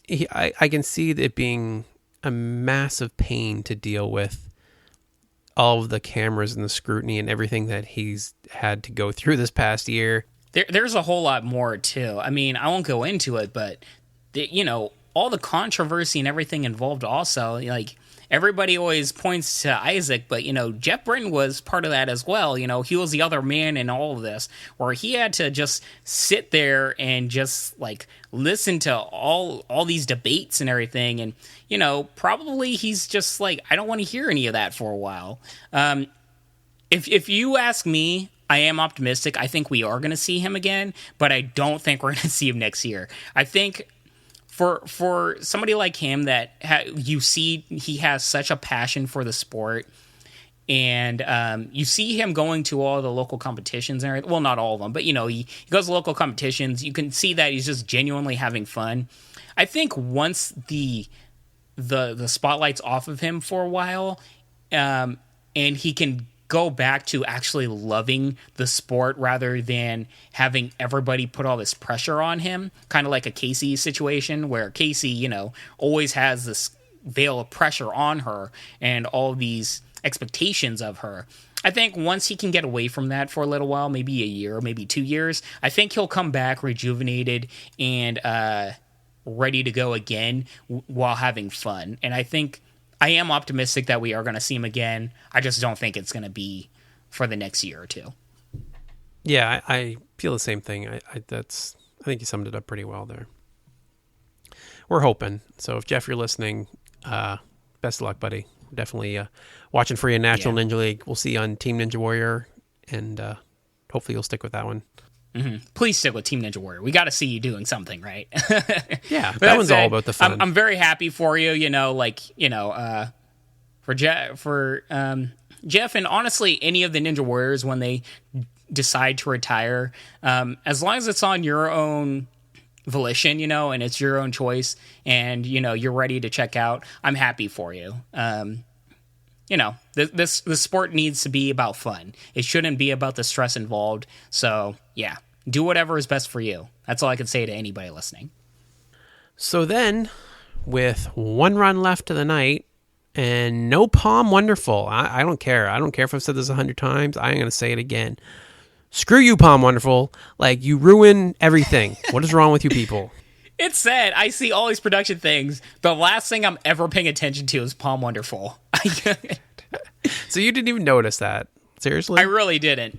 I can see it being a massive pain to deal with all of the cameras and the scrutiny and everything that he's had to go through this past year. There's a whole lot more, too. I mean, I won't go into it, but, all the controversy and everything involved also, like... Everybody always points to Isaac, but, Jeff Britton was part of that as well. He was the other man in all of this, where he had to just sit there and just, like, listen to all these debates and everything. And, probably he's just like, I don't want to hear any of that for a while. If you ask me, I am optimistic. I think we are going to see him again, but I don't think we're going to see him next year. I think... For somebody like him that you see he has such a passion for the sport, and you see him going to all the local competitions and everything. Well, not all of them, but he goes to local competitions. You can see that he's just genuinely having fun. I think once the spotlight's off of him for a while, and he can go back to actually loving the sport rather than having everybody put all this pressure on him, kind of like a Casey situation where Casey, always has this veil of pressure on her and all these expectations of her. I think once he can get away from that for a little while, maybe a year, maybe 2 years, I think he'll come back rejuvenated and ready to go again while having fun. And I think I am optimistic that we are going to see him again. I just don't think it's going to be for the next year or two. Yeah, I feel the same thing. I think you summed it up pretty well there. We're hoping. So if Jeff, you're listening, best of luck, buddy. Definitely watching for you in National Ninja League. We'll see you on Team Ninja Warrior, and hopefully you'll stick with that one. Mm-hmm. Please stick with Team Ninja Warrior. We got to see you doing something, right? Yeah, that one's all about the fun. I'm very happy for you. Jeff, and honestly, any of the Ninja Warriors when they decide to retire, as long as it's on your own volition, and it's your own choice, and you're ready to check out, I'm happy for you. This sport needs to be about fun. It shouldn't be about the stress involved. So yeah, do whatever is best for you. That's all I can say to anybody listening. So then, with one run left of the night and no Palm Wonderful, I don't care. I don't care if I've said this 100 times. I'm going to say it again. Screw you, Palm Wonderful. Like, you ruin everything. What is wrong with you people? It's sad. I see all these production things. The last thing I'm ever paying attention to is Palm Wonderful. So you didn't even notice that? Seriously? I really didn't.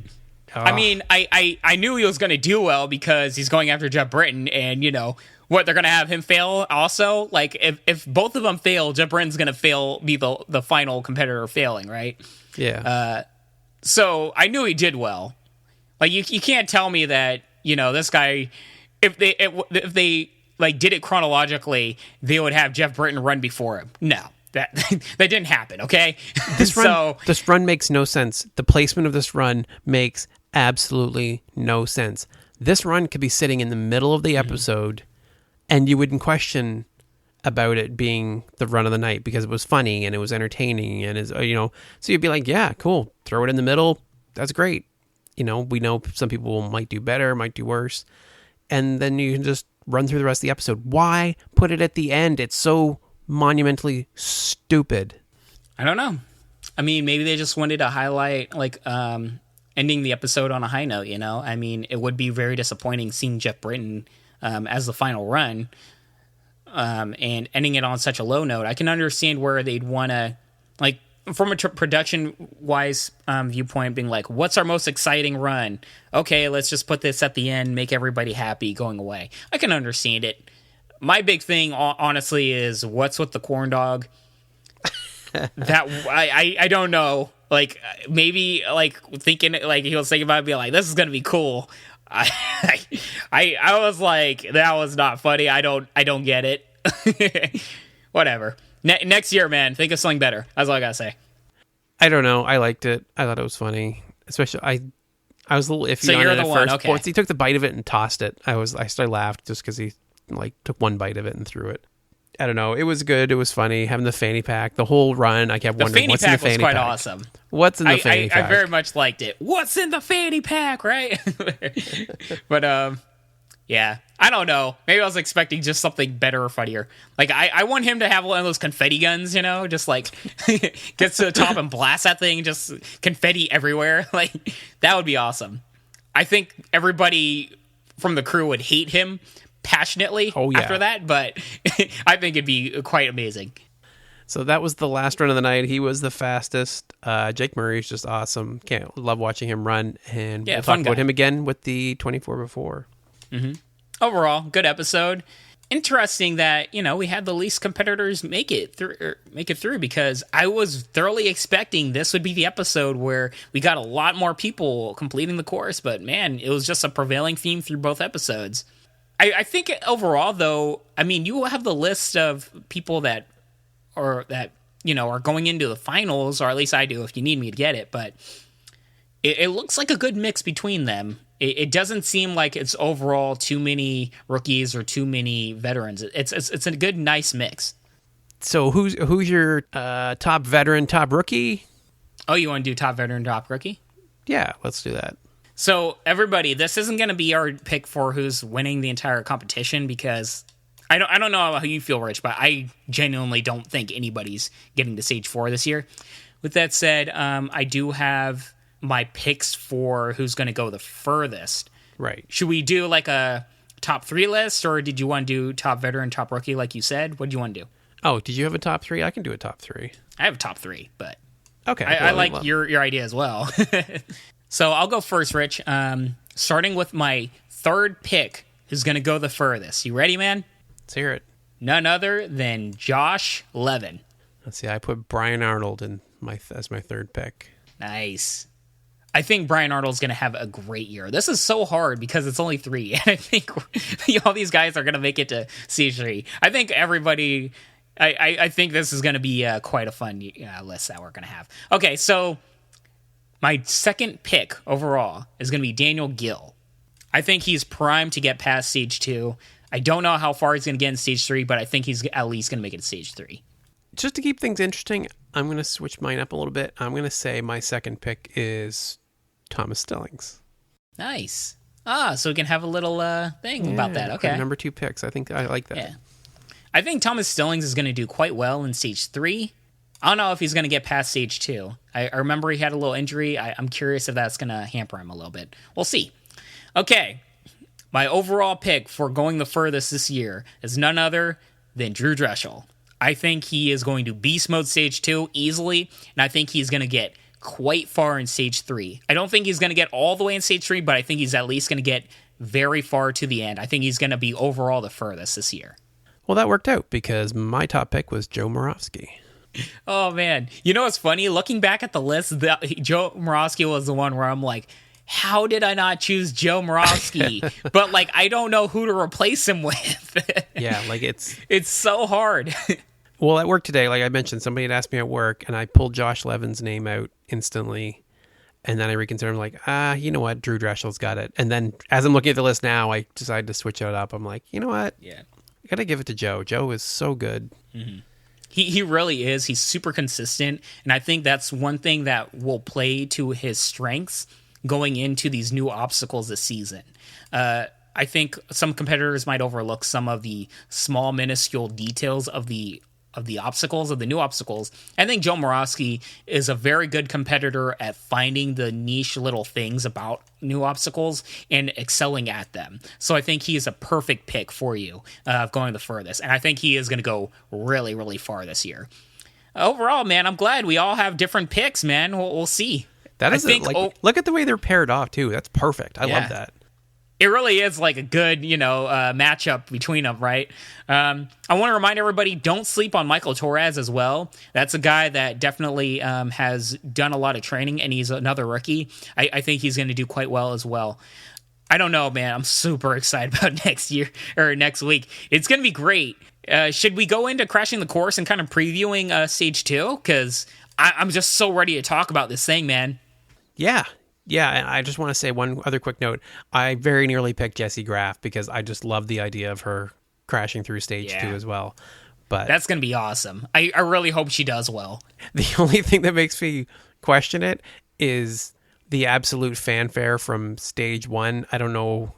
Oh. I mean, I knew he was going to do well because he's going after Jeff Britton, and, what, they're going to have him fail also? Like, if both of them fail, Jeff Britton's going to be the final competitor failing, right? Yeah. So I knew he did well. Like, you can't tell me that, this guy, if they like did it chronologically, they would have Jeff Britton run before him. No, that didn't happen. Okay, this run makes no sense. The placement of this run makes absolutely no sense. This run could be sitting in the middle of the episode, and you wouldn't question about it being the run of the night because it was funny and it was entertaining and so you'd be like, yeah, cool, throw it in the middle. That's great. We know some people might do better, might do worse. And then you can just run through the rest of the episode. Why put it at the end? It's so monumentally stupid. I don't know. I mean, maybe they just wanted to highlight, ending the episode on a high note, I mean, it would be very disappointing seeing Jeff Britton as the final run and ending it on such a low note. I can understand where they'd want to, from a production-wise viewpoint, being like, what's our most exciting run? Okay, let's just put this at the end, make everybody happy, going away. I can understand it. My big thing, honestly, is what's with the corn dog? That I don't know. Like, maybe, thinking, he was thinking about it, being like, this is going to be cool. I was like, that was not funny. I don't get it. Whatever. Next year, man, think of something better. That's all I gotta say. I don't know. I liked it. I thought it was funny. Especially, I was a little iffy so on you're it the at one. first. Okay. Once he took the bite of it and tossed it, I laughed just because he took one bite of it and threw it. I don't know. It was good. It was funny. Having the fanny pack, the whole run, I kept wondering what's in the fanny pack. The fanny pack was quite awesome. What's in the fanny pack? I very much liked it. What's in the fanny pack, right? But yeah, I don't know. Maybe I was expecting just something better or funnier. I want him to have one of those confetti guns, just gets to the top and blasts that thing, just confetti everywhere. That would be awesome. I think everybody from the crew would hate him passionately after that, but I think it'd be quite amazing. So that was the last run of the night. He was the fastest. Jake Murray is just awesome. Love watching him run, and we'll talk about him again with the 24 before. Mm-hmm. Overall, good episode. Interesting that we had the least competitors make it through because I was thoroughly expecting this would be the episode where we got a lot more people completing the course, but man, it was just a prevailing theme through both episodes. I think overall, though, I mean, you have the list of people that are going into the finals, or at least I do if you need me to get it, but it looks like a good mix between them. It doesn't seem like it's overall too many rookies or too many veterans. It's a good, nice mix. So who's your top veteran, top rookie? Oh, you want to do top veteran, top rookie? Yeah, let's do that. So everybody, this isn't going to be our pick for who's winning the entire competition because I don't know how you feel, Rich, but I genuinely don't think anybody's getting to stage 4 this year. With that said, I do have my picks for who's going to go the furthest. Right. Should we do a top 3 list, or did you want to do top veteran, top rookie like you said? What do you want to do? Oh, did you have a top 3? I can do a top 3. I have a top 3, but okay. I like your idea as well. So I'll go first, Rich. Starting with my third pick, who's going to go the furthest. You ready, man? Let's hear it. None other than Josh Levin. Let's see. I put Brian Arnold as my third pick. Nice. I think Brian Arnold's going to have a great year. This is so hard because it's only 3, and I think all these guys are going to make it to stage 3. I think everybody. I think this is going to be quite a fun list that we're going to have. Okay, so My second pick overall is going to be Daniel Gill. I think he's primed to get past stage 2. I don't know how far he's going to get in stage 3, but I think he's at least going to make it to stage 3. Just to keep things interesting, I'm going to switch mine up a little bit. I'm going to say my second pick is Thomas Stillings. Nice. So we can have a little thing about that. Okay. Number 2 picks. I think I like that. Yeah. I think Thomas Stillings is going to do quite well in stage 3. I don't know if he's going to get past stage 2. I remember he had a little injury. I'm curious if that's going to hamper him a little bit. We'll see. Okay. My overall pick for going the furthest this year is none other than Drew Drechsel. I think he is going to beast mode stage 2 easily, and I think he's going to get quite far in stage 3. I don't think he's going to get all the way in stage 3, but I think he's at least going to get very far to the end. I think he's going to be overall the furthest this year. Well, that worked out because my top pick was Joe Moravsky. Oh, man. You know what's funny? Looking back at the list, Joe Moravsky was the one where I'm like, how did I not choose Joe Moravsky? But, like, I don't know who to replace him with. Yeah, like it's so hard. Well, at work today, like I mentioned, somebody had asked me at work, and I pulled Josh Levin's name out instantly, and then I reconsidered. I'm like, you know what? Drew Dressel's got it. And then as I'm looking at the list now, I decided to switch it up. I'm like, you know what? Yeah. I got to give it to Joe. Joe is so good. Mm-hmm. He really is. He's super consistent, and I think that's one thing that will play to his strengths going into these new obstacles this season. I think some competitors might overlook some of the small, minuscule details of the obstacles, of the new obstacles. I think Joe Moravsky is a very good competitor at finding the niche little things about new obstacles and excelling at them. So I think he is a perfect pick for you going the furthest. And I think he is going to go really, really far this year. Overall, man, I'm glad we all have different picks, man. We'll see. That is look at the way they're paired off, too. That's perfect. I love that. It really is like a good, matchup between them, right? I want to remind everybody, don't sleep on Michael Torres as well. That's a guy that definitely has done a lot of training, and he's another rookie. I think he's going to do quite well as well. I don't know, man. I'm super excited about next week. It's going to be great. Should we go into crashing the course and kind of previewing stage 2? Because I'm just so ready to talk about this thing, man. Yeah. Yeah, and I just want to say one other quick note. I very nearly picked Jessie Graff because I just love the idea of her crashing through stage 2 as well. But that's going to be awesome. I really hope she does well. The only thing that makes me question it is the absolute fanfare from stage 1. I don't know.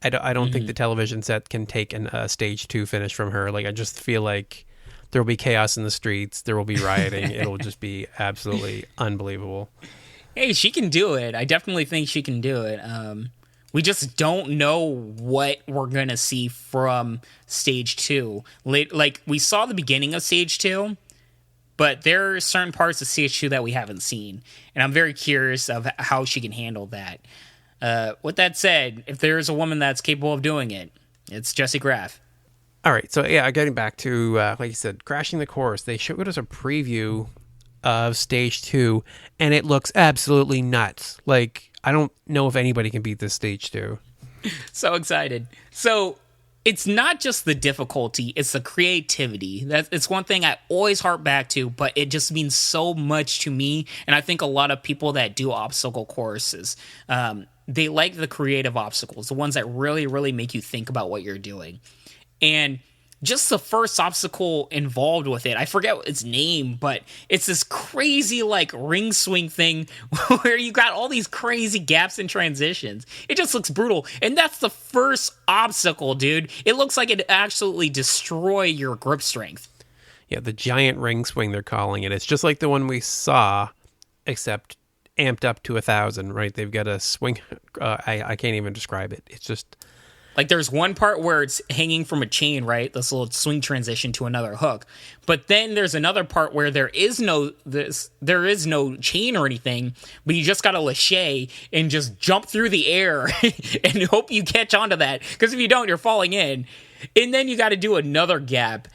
I don't think the television set can take a stage 2 finish from her. Like, I just feel like there will be chaos in the streets. There will be rioting. It'll just be absolutely unbelievable. Hey, she can do it. I definitely think she can do it. We just don't know what we're going to see from stage 2. Like, we saw the beginning of stage 2, but there are certain parts of stage 2 that we haven't seen. And I'm very curious of how she can handle that. With that said, if there's a woman that's capable of doing it, it's Jessie Graff. All right. So, yeah, getting back to, like you said, crashing the course, they showed us a preview of stage 2, and it looks absolutely nuts. Like, I don't know if anybody can beat this stage 2. So excited. So it's not just the difficulty, it's the creativity. It's one thing I always harp back to, but it just means so much to me. And I think a lot of people that do obstacle courses, they like the creative obstacles, the ones that really, really make you think about what you're doing. And just the first obstacle involved with it, I forget its name, but it's this crazy, like, ring swing thing where you got all these crazy gaps and transitions. It just looks brutal. And that's the first obstacle, dude. It looks like it'd absolutely destroy your grip strength. Yeah, the giant ring swing, they're calling it. It's just like the one we saw, except amped up to 1,000, right? They've got a swing. I can't even describe it. It's just... Like, there's one part where it's hanging from a chain, right? This little swing transition to another hook. But then there's another part where there is no chain or anything, but you just got to lâcher and just jump through the air and hope you catch onto that. Because if you don't, you're falling in. And then you got to do another gap.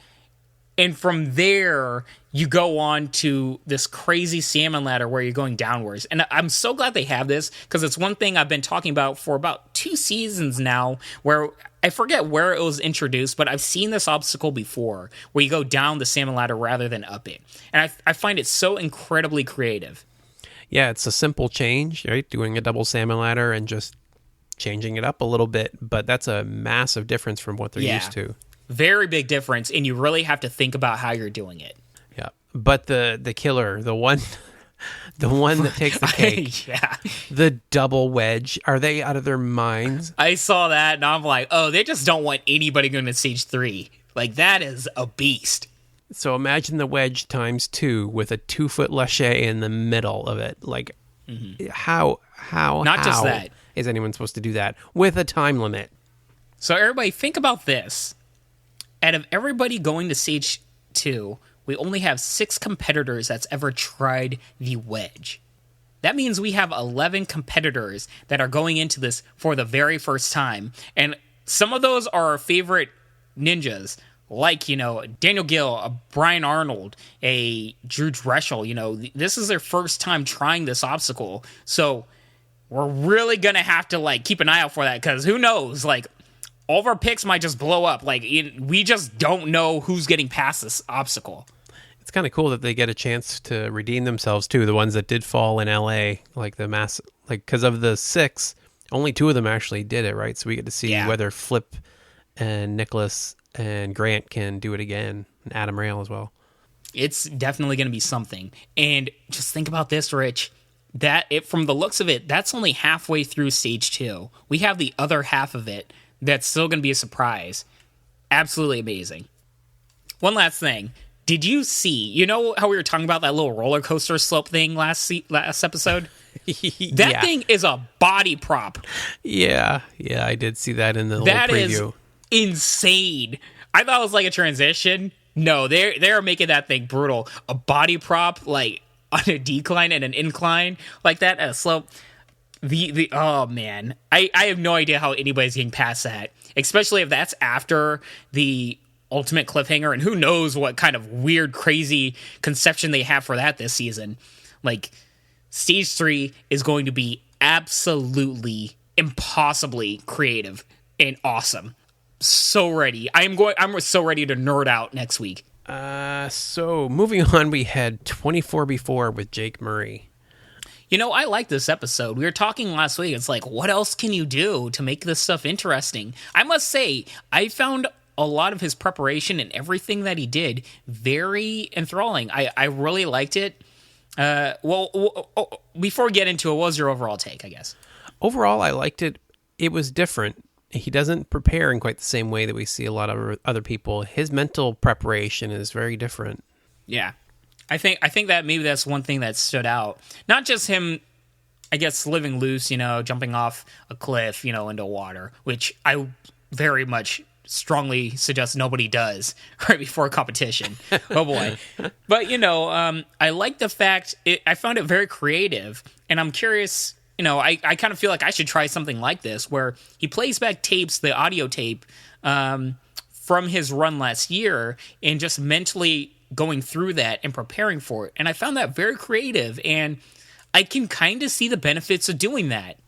And from there, you go on to this crazy salmon ladder where you're going downwards. And I'm so glad they have this, because it's one thing I've been talking about for about 2 seasons now, where I forget where it was introduced, but I've seen this obstacle before, where you go down the salmon ladder rather than up it. And I find it so incredibly creative. Yeah, it's a simple change, right? Doing a double salmon ladder and just changing it up a little bit, but that's a massive difference from what they're used to. Very big difference, and you really have to think about how you're doing it. Yeah, but the killer, the one that takes the cake, the double wedge, are they out of their minds? I saw that, and I'm like, oh, they just don't want anybody going to stage 3. Like, that is a beast. So imagine the wedge times 2 with a 2-foot lache in the middle of it. Like, how just that. Is anyone supposed to do that with a time limit? So everybody, think about this. Out of everybody going to stage 2, we only have 6 competitors that's ever tried the wedge. That means we have 11 competitors that are going into this for the very first time. And some of those are our favorite ninjas, like, Daniel Gill, a Brian Arnold, a Drew Dreschel. This is their first time trying this obstacle. So we're really going to have to, keep an eye out for that, because who knows? All of our picks might just blow up. We just don't know who's getting past this obstacle. It's kind of cool that they get a chance to redeem themselves, too. The ones that did fall in LA, because of the 6, only 2 of them actually did it, right? So we get to see whether Flip and Nicholas and Grant can do it again, and Adam Rail as well. It's definitely going to be something. And just think about this, Rich. From the looks of it, that's only halfway through stage 2. We have the other half of it that's still going to be a surprise. Absolutely amazing. One last thing. Did you see, how we were talking about that little roller coaster slope thing last episode? That thing is a body prop. Yeah, I did see that in the little preview. That is insane. I thought it was like a transition. No, they're making that thing brutal. A body prop, on a decline and an incline like that at a slope. Oh man, I have no idea how anybody's getting past that, especially if that's after the ultimate cliffhanger, and who knows what kind of weird, crazy conception they have for that this season. Stage 3 is going to be absolutely impossibly creative and awesome. So ready. I'm so ready to nerd out next week. So moving on, we had 24 with Jake Murray. I like this episode. We were talking last week. It's what else can you do to make this stuff interesting? I must say, I found a lot of his preparation and everything that he did very enthralling. I really liked it. Before we get into it, what was your overall take, I guess? Overall, I liked it. It was different. He doesn't prepare in quite the same way that we see a lot of other people. His mental preparation is very different. Yeah. I think that maybe that's one thing that stood out. Not just him, I guess, living loose, jumping off a cliff, into water, which I very much strongly suggest nobody does right before a competition. Oh boy. But, I like the fact, I found it very creative, and I'm curious, I kind of feel like I should try something like this, where he plays back tapes, the audio tape, from his run last year, and just mentally going through that and preparing for it. And I found that very creative, and I can kind of see the benefits of doing that.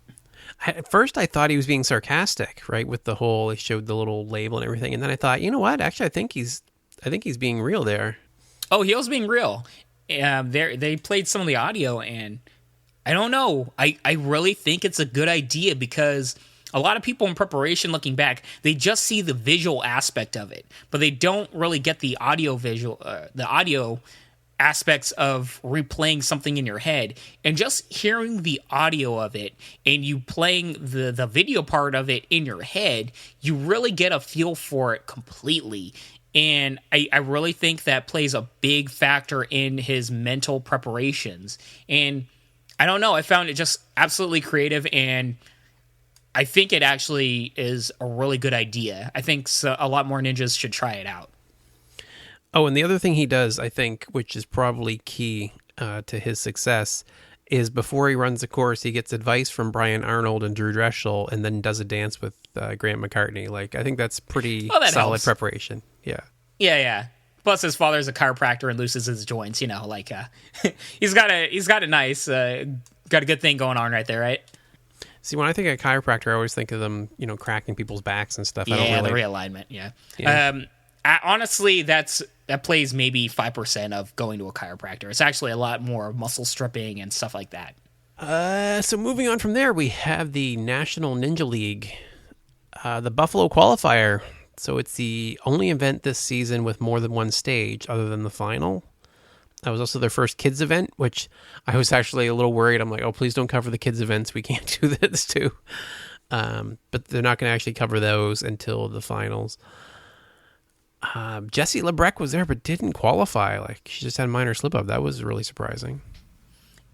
At first, I thought he was being sarcastic, right, with the whole, he showed the little label and everything, and then I thought, you know what? Actually, I think he's being real there. Oh, he was being real. They played some of the audio, and I don't know. I really think it's a good idea, because a lot of people in preparation, looking back, they just see the visual aspect of it, but they don't really get the audio aspects of replaying something in your head. And just hearing the audio of it and you playing the video part of it in your head, you really get a feel for it completely. And I really think that plays a big factor in his mental preparations. And I don't know, I found it just absolutely creative, and I think it actually is a really good idea. I think a lot more ninjas should try it out. Oh, and the other thing he does, I think, which is probably key to his success, is before he runs the course, he gets advice from Brian Arnold and Drew Dreschel, and then does a dance with Grant McCartney. I think that's pretty solid helps. Preparation. Yeah. Yeah. Plus, his father's a chiropractor and looses his joints. He's got a nice, got a good thing going on right there, right? See, when I think of chiropractor, I always think of them, cracking people's backs and stuff. Yeah, the realignment. Yeah. Honestly, that plays maybe 5% of going to a chiropractor. It's actually a lot more muscle stripping and stuff like that. So moving on from there, we have the National Ninja League, the Buffalo Qualifier. So it's the only event this season with more than one stage other than the final. That was also their first kids event, which I was actually a little worried. I'm like, oh, please don't cover the kids events. We can't do this too. But they're not going to actually cover those until the finals. Jessie Lebrecq was there but didn't qualify. Like, she just had a minor slip-up. That was really surprising.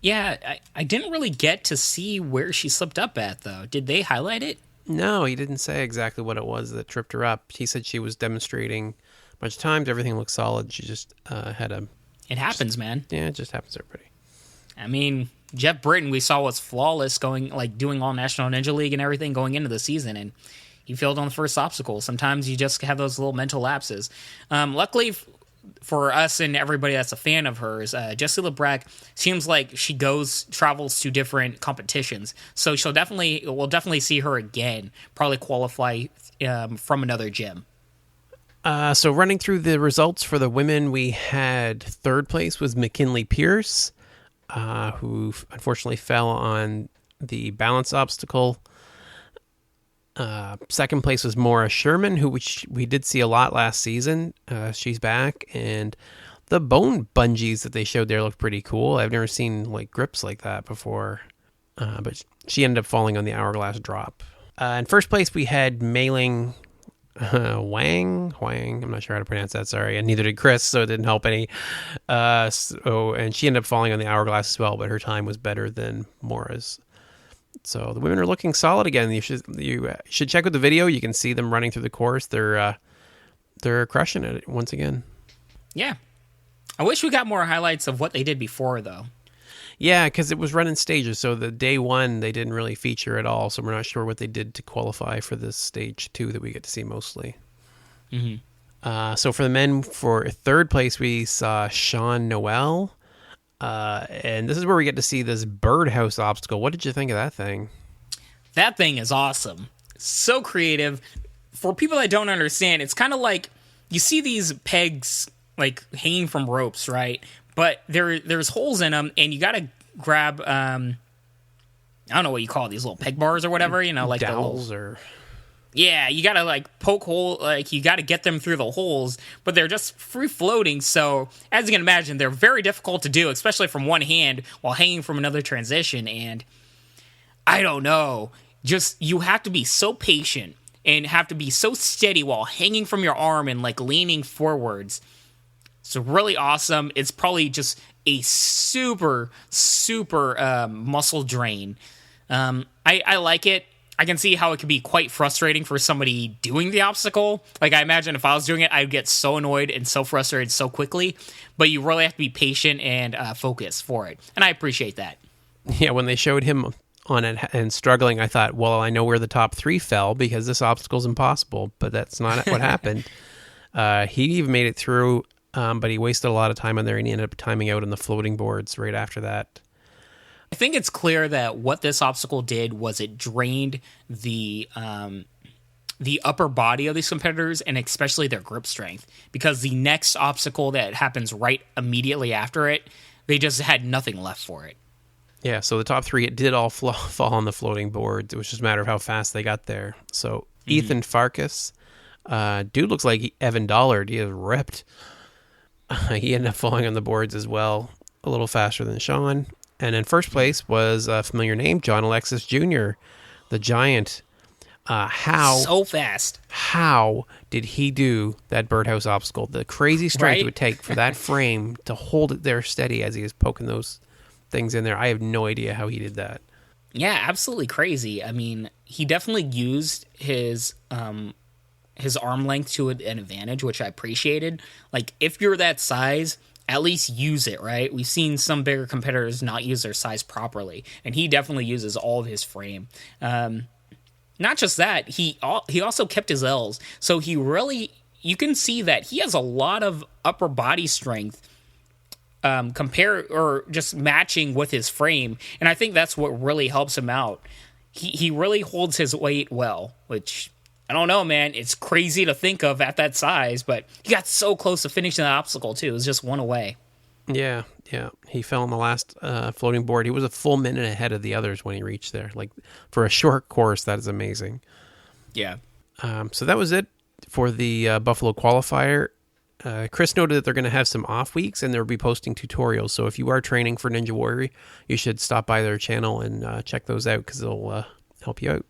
Yeah, I didn't really get to see where she slipped up at, though. Did they highlight it? No, he didn't say exactly what it was that tripped her up. He said she was demonstrating a bunch of times. Everything looked solid. She just had a... It happens, man. Yeah, it just happens to everybody. I mean, Jeff Britton, we saw was flawless doing all National Ninja League and everything going into the season, and he failed on the first obstacle. Sometimes you just have those little mental lapses. Luckily for us and everybody that's a fan of hers, Jessie Lebrecq seems like she travels to different competitions, so we'll definitely see her again, probably qualify from another gym. So running through the results for the women, we had third place was McKinley Pierce, who unfortunately fell on the balance obstacle. Second place was Maura Sherman, which we did see a lot last season. She's back, and the bone bungees that they showed there looked pretty cool. I've never seen like grips like that before, but she ended up falling on the hourglass drop. In first place, we had Mei-Ling Wang. I'm not sure how to pronounce that. Sorry, and neither did Chris, so it didn't help any. And she ended up falling on the hourglass as well, but her time was better than Maura's. So the women are looking solid again. You should check out the video. You can see them running through the course. They're crushing it once again. Yeah, I wish we got more highlights of what they did before, though. Yeah, because it was run in stages. So the day one, they didn't really feature at all. So we're not sure what they did to qualify for this stage 2 that we get to see mostly. Mm-hmm. So for the men, for third place, we saw Sean Noel. And this is where we get to see this birdhouse obstacle. What did you think of that thing? That thing is awesome. So creative. For people that don't understand, it's kind of like you see these pegs like hanging from ropes, right? But there's holes in them, and you got to grab, I don't know what you call it, these little peg bars or whatever, like dowels or... Yeah, you got to like poke hole, like you got to get them through the holes, but they're just free floating. So as you can imagine, they're very difficult to do, especially from one hand while hanging from another transition. And I don't know, just you have to be so patient and have to be so steady while hanging from your arm and like leaning forwards. It's really awesome. It's probably just a super muscle drain. I like it. I can see how it could be quite frustrating for somebody doing the obstacle. Like, I imagine if I was doing it, I'd get so annoyed and so frustrated so quickly. But you really have to be patient and focused for it. And I appreciate that. Yeah, when they showed him on it and struggling, I thought, well, I know where the top 3 fell because this obstacle's impossible. But that's not what happened. He even made it through, but he wasted a lot of time on there, and he ended up timing out on the floating boards right after that. I think it's clear that what this obstacle did was it drained the upper body of these competitors and especially their grip strength, because the next obstacle that happens right immediately after it, they just had nothing left for it. Yeah, so the top 3, it did all fall on the floating boards. It was just a matter of how fast they got there. So Ethan Farkas, dude looks like Evan Dollard. He is ripped. He ended up falling on the boards as well, a little faster than Sean. And in first place was a familiar name, John Alexis Jr., the giant. So fast. How did he do that birdhouse obstacle? The crazy strength it would take for that frame to hold it there steady as he was poking those things in there. I have no idea how he did that. Yeah, absolutely crazy. I mean, he definitely used his arm length to an advantage, which I appreciated. Like, if you're that size, at least use it, right? We've seen some bigger competitors not use their size properly, and he definitely uses all of his frame. Not just that, he also kept his L's, so you can see that he has a lot of upper body strength just matching with his frame, and I think that's what really helps him out. He really holds his weight well, which I don't know, man. It's crazy to think of at that size, but he got so close to finishing that obstacle, too. It was just one away. Yeah. He fell on the last floating board. He was a full minute ahead of the others when he reached there. Like, for a short course, that is amazing. Yeah. So that was it for the Buffalo qualifier. Chris noted that they're going to have some off weeks and they'll be posting tutorials. So if you are training for Ninja Warrior, you should stop by their channel and check those out because they'll help you out.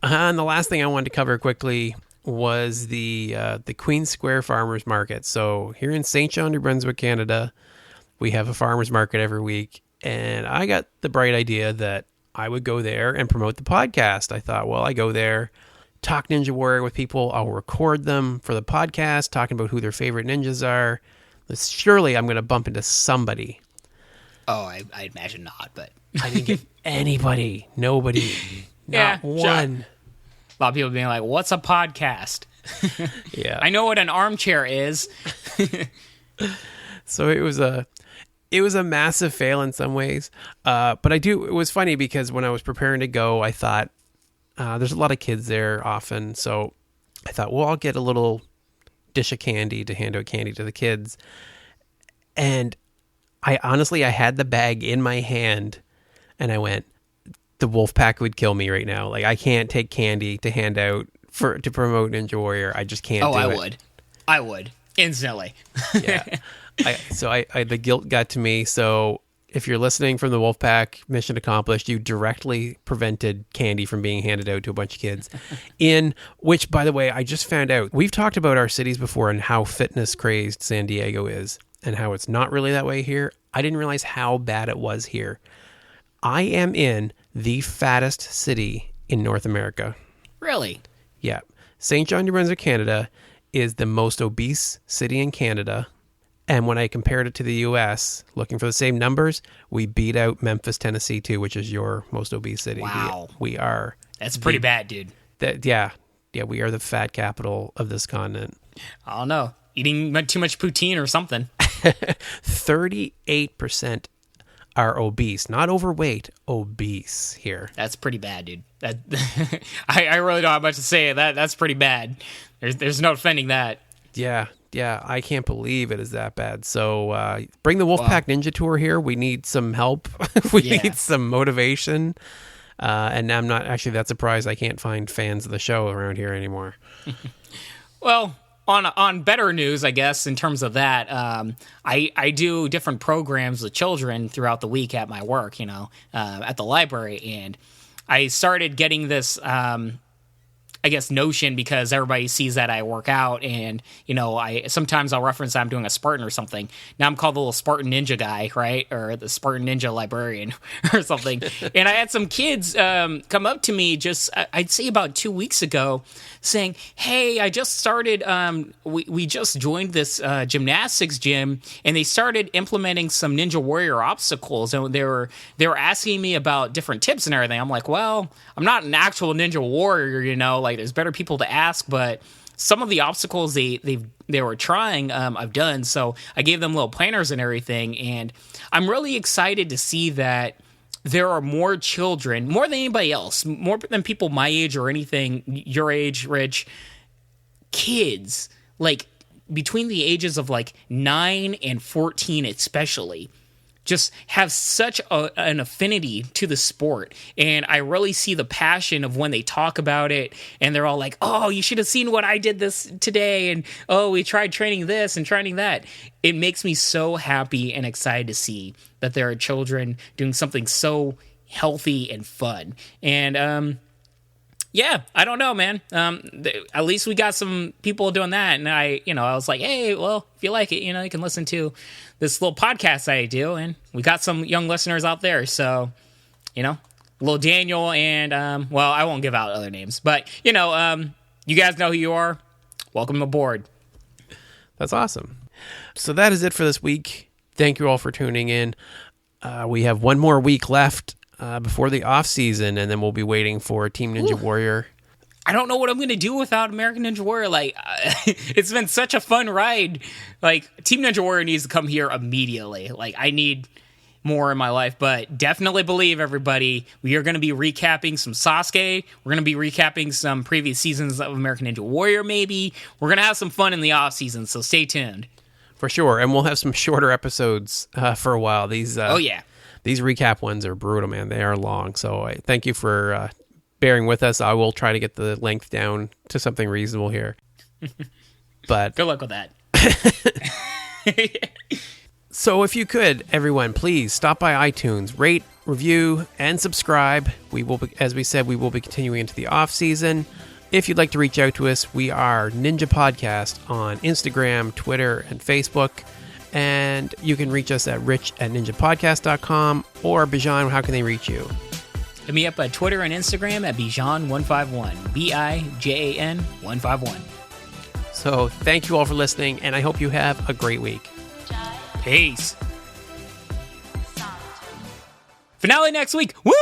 And the last thing I wanted to cover quickly was the Queen Square Farmers Market. So here in St. John, New Brunswick, Canada, we have a farmers market every week. And I got the bright idea that I would go there and promote the podcast. I thought, well, I go there, talk Ninja Warrior with people. I'll record them for the podcast, talking about who their favorite ninjas are. Surely I'm going to bump into somebody. Oh, I imagine not, but... I didn't get anybody. Nobody. Not one. Sure. A lot of people being like, what's a podcast? Yeah. I know what an armchair is. So it was a massive fail in some ways. But it was funny because when I was preparing to go, I thought, there's a lot of kids there often. So I thought, well, I'll get a little dish of candy to hand out candy to the kids. And I had the bag in my hand and I went, the wolf pack would kill me right now. Like, I can't take candy to hand out to promote Ninja Warrior. I just can't do it. I would. Instantly. Yeah. The guilt got to me. So if you're listening from the wolf pack, mission accomplished. You directly prevented candy from being handed out to a bunch of kids. Which, by the way, I just found out. We've talked about our cities before and how fitness crazed San Diego is and how it's not really that way here. I didn't realize how bad it was here. I am in the fattest city in North America. Really? Yeah. St. John, New Brunswick, Canada is the most obese city in Canada. And when I compared it to the U.S., looking for the same numbers, we beat out Memphis, Tennessee, too, which is your most obese city. Wow. We are. That's pretty bad, dude. Yeah, we are the fat capital of this continent. I don't know. Eating too much poutine or something. 38% are obese, not overweight, obese here. That's pretty bad, dude. I really don't have much to say. That's pretty bad. There's no defending that. Yeah, I can't believe it is that bad. So bring the Wolfpack Ninja Tour here. We need some help. We need some motivation. And I'm not actually that surprised I can't find fans of the show around here anymore. Well, on better news, I guess, in terms of that, I do different programs with children throughout the week at my work, at the library. And I started getting this, I guess, notion because everybody sees that I work out and, sometimes I'll reference I'm doing a Spartan or something. Now I'm called the little Spartan Ninja guy, right? Or the Spartan Ninja librarian or something. And I had some kids come up to me I'd say about 2 weeks ago saying, hey, I just started, we just joined this gymnastics gym and they started implementing some Ninja Warrior obstacles. And they were asking me about different tips and everything. I'm like, well, I'm not an actual Ninja Warrior, like there's better people to ask, but some of the obstacles they were trying, I've done. So I gave them little planners and everything. And I'm really excited to see that there are more children, more than anybody else, more than people my age or anything your age, Rich, kids, like between the ages of like 9 and 14 especially, just have such an affinity to the sport. And I really see the passion of when they talk about it and they're all like, oh, you should have seen what I did this today. And, oh, we tried training this and training that. It makes me so happy and excited to see that there are children doing something so healthy and fun. And, yeah, I don't know, man. At least we got some people doing that. And I was like, hey, well, if you like it, you can listen to this little podcast I do. And we got some young listeners out there. So, little Daniel and, well, I won't give out other names. But, you guys know who you are. Welcome aboard. That's awesome. So that is it for this week. Thank you all for tuning in. We have one more week left before the off season, and then we'll be waiting for Team Ninja Warrior. I don't know what I'm going to do without American Ninja Warrior. Like, it's been such a fun ride. Like, Team Ninja Warrior needs to come here immediately. Like, I need more in my life, but definitely believe, everybody, we are going to be recapping some Sasuke. We're going to be recapping some previous seasons of American Ninja Warrior, maybe. We're going to have some fun in the off season, so stay tuned. For sure, and we'll have some shorter episodes for a while. These these recap ones are brutal, man. They are long, so I thank you for bearing with us. I will try to get the length down to something reasonable here. But good luck with that. So if you could, everyone, please stop by iTunes, rate, review, and subscribe. We will, as we said, we will be continuing into the off season. If you'd like to reach out to us, we are Ninja Podcast on Instagram, Twitter, and Facebook. And you can reach us at rich@ninjapodcast.com, or Bijan, how can they reach you? Hit me up at Twitter and Instagram at Bijan151, Bijan 151. So thank you all for listening, and I hope you have a great week. Peace. Finale next week. Woo!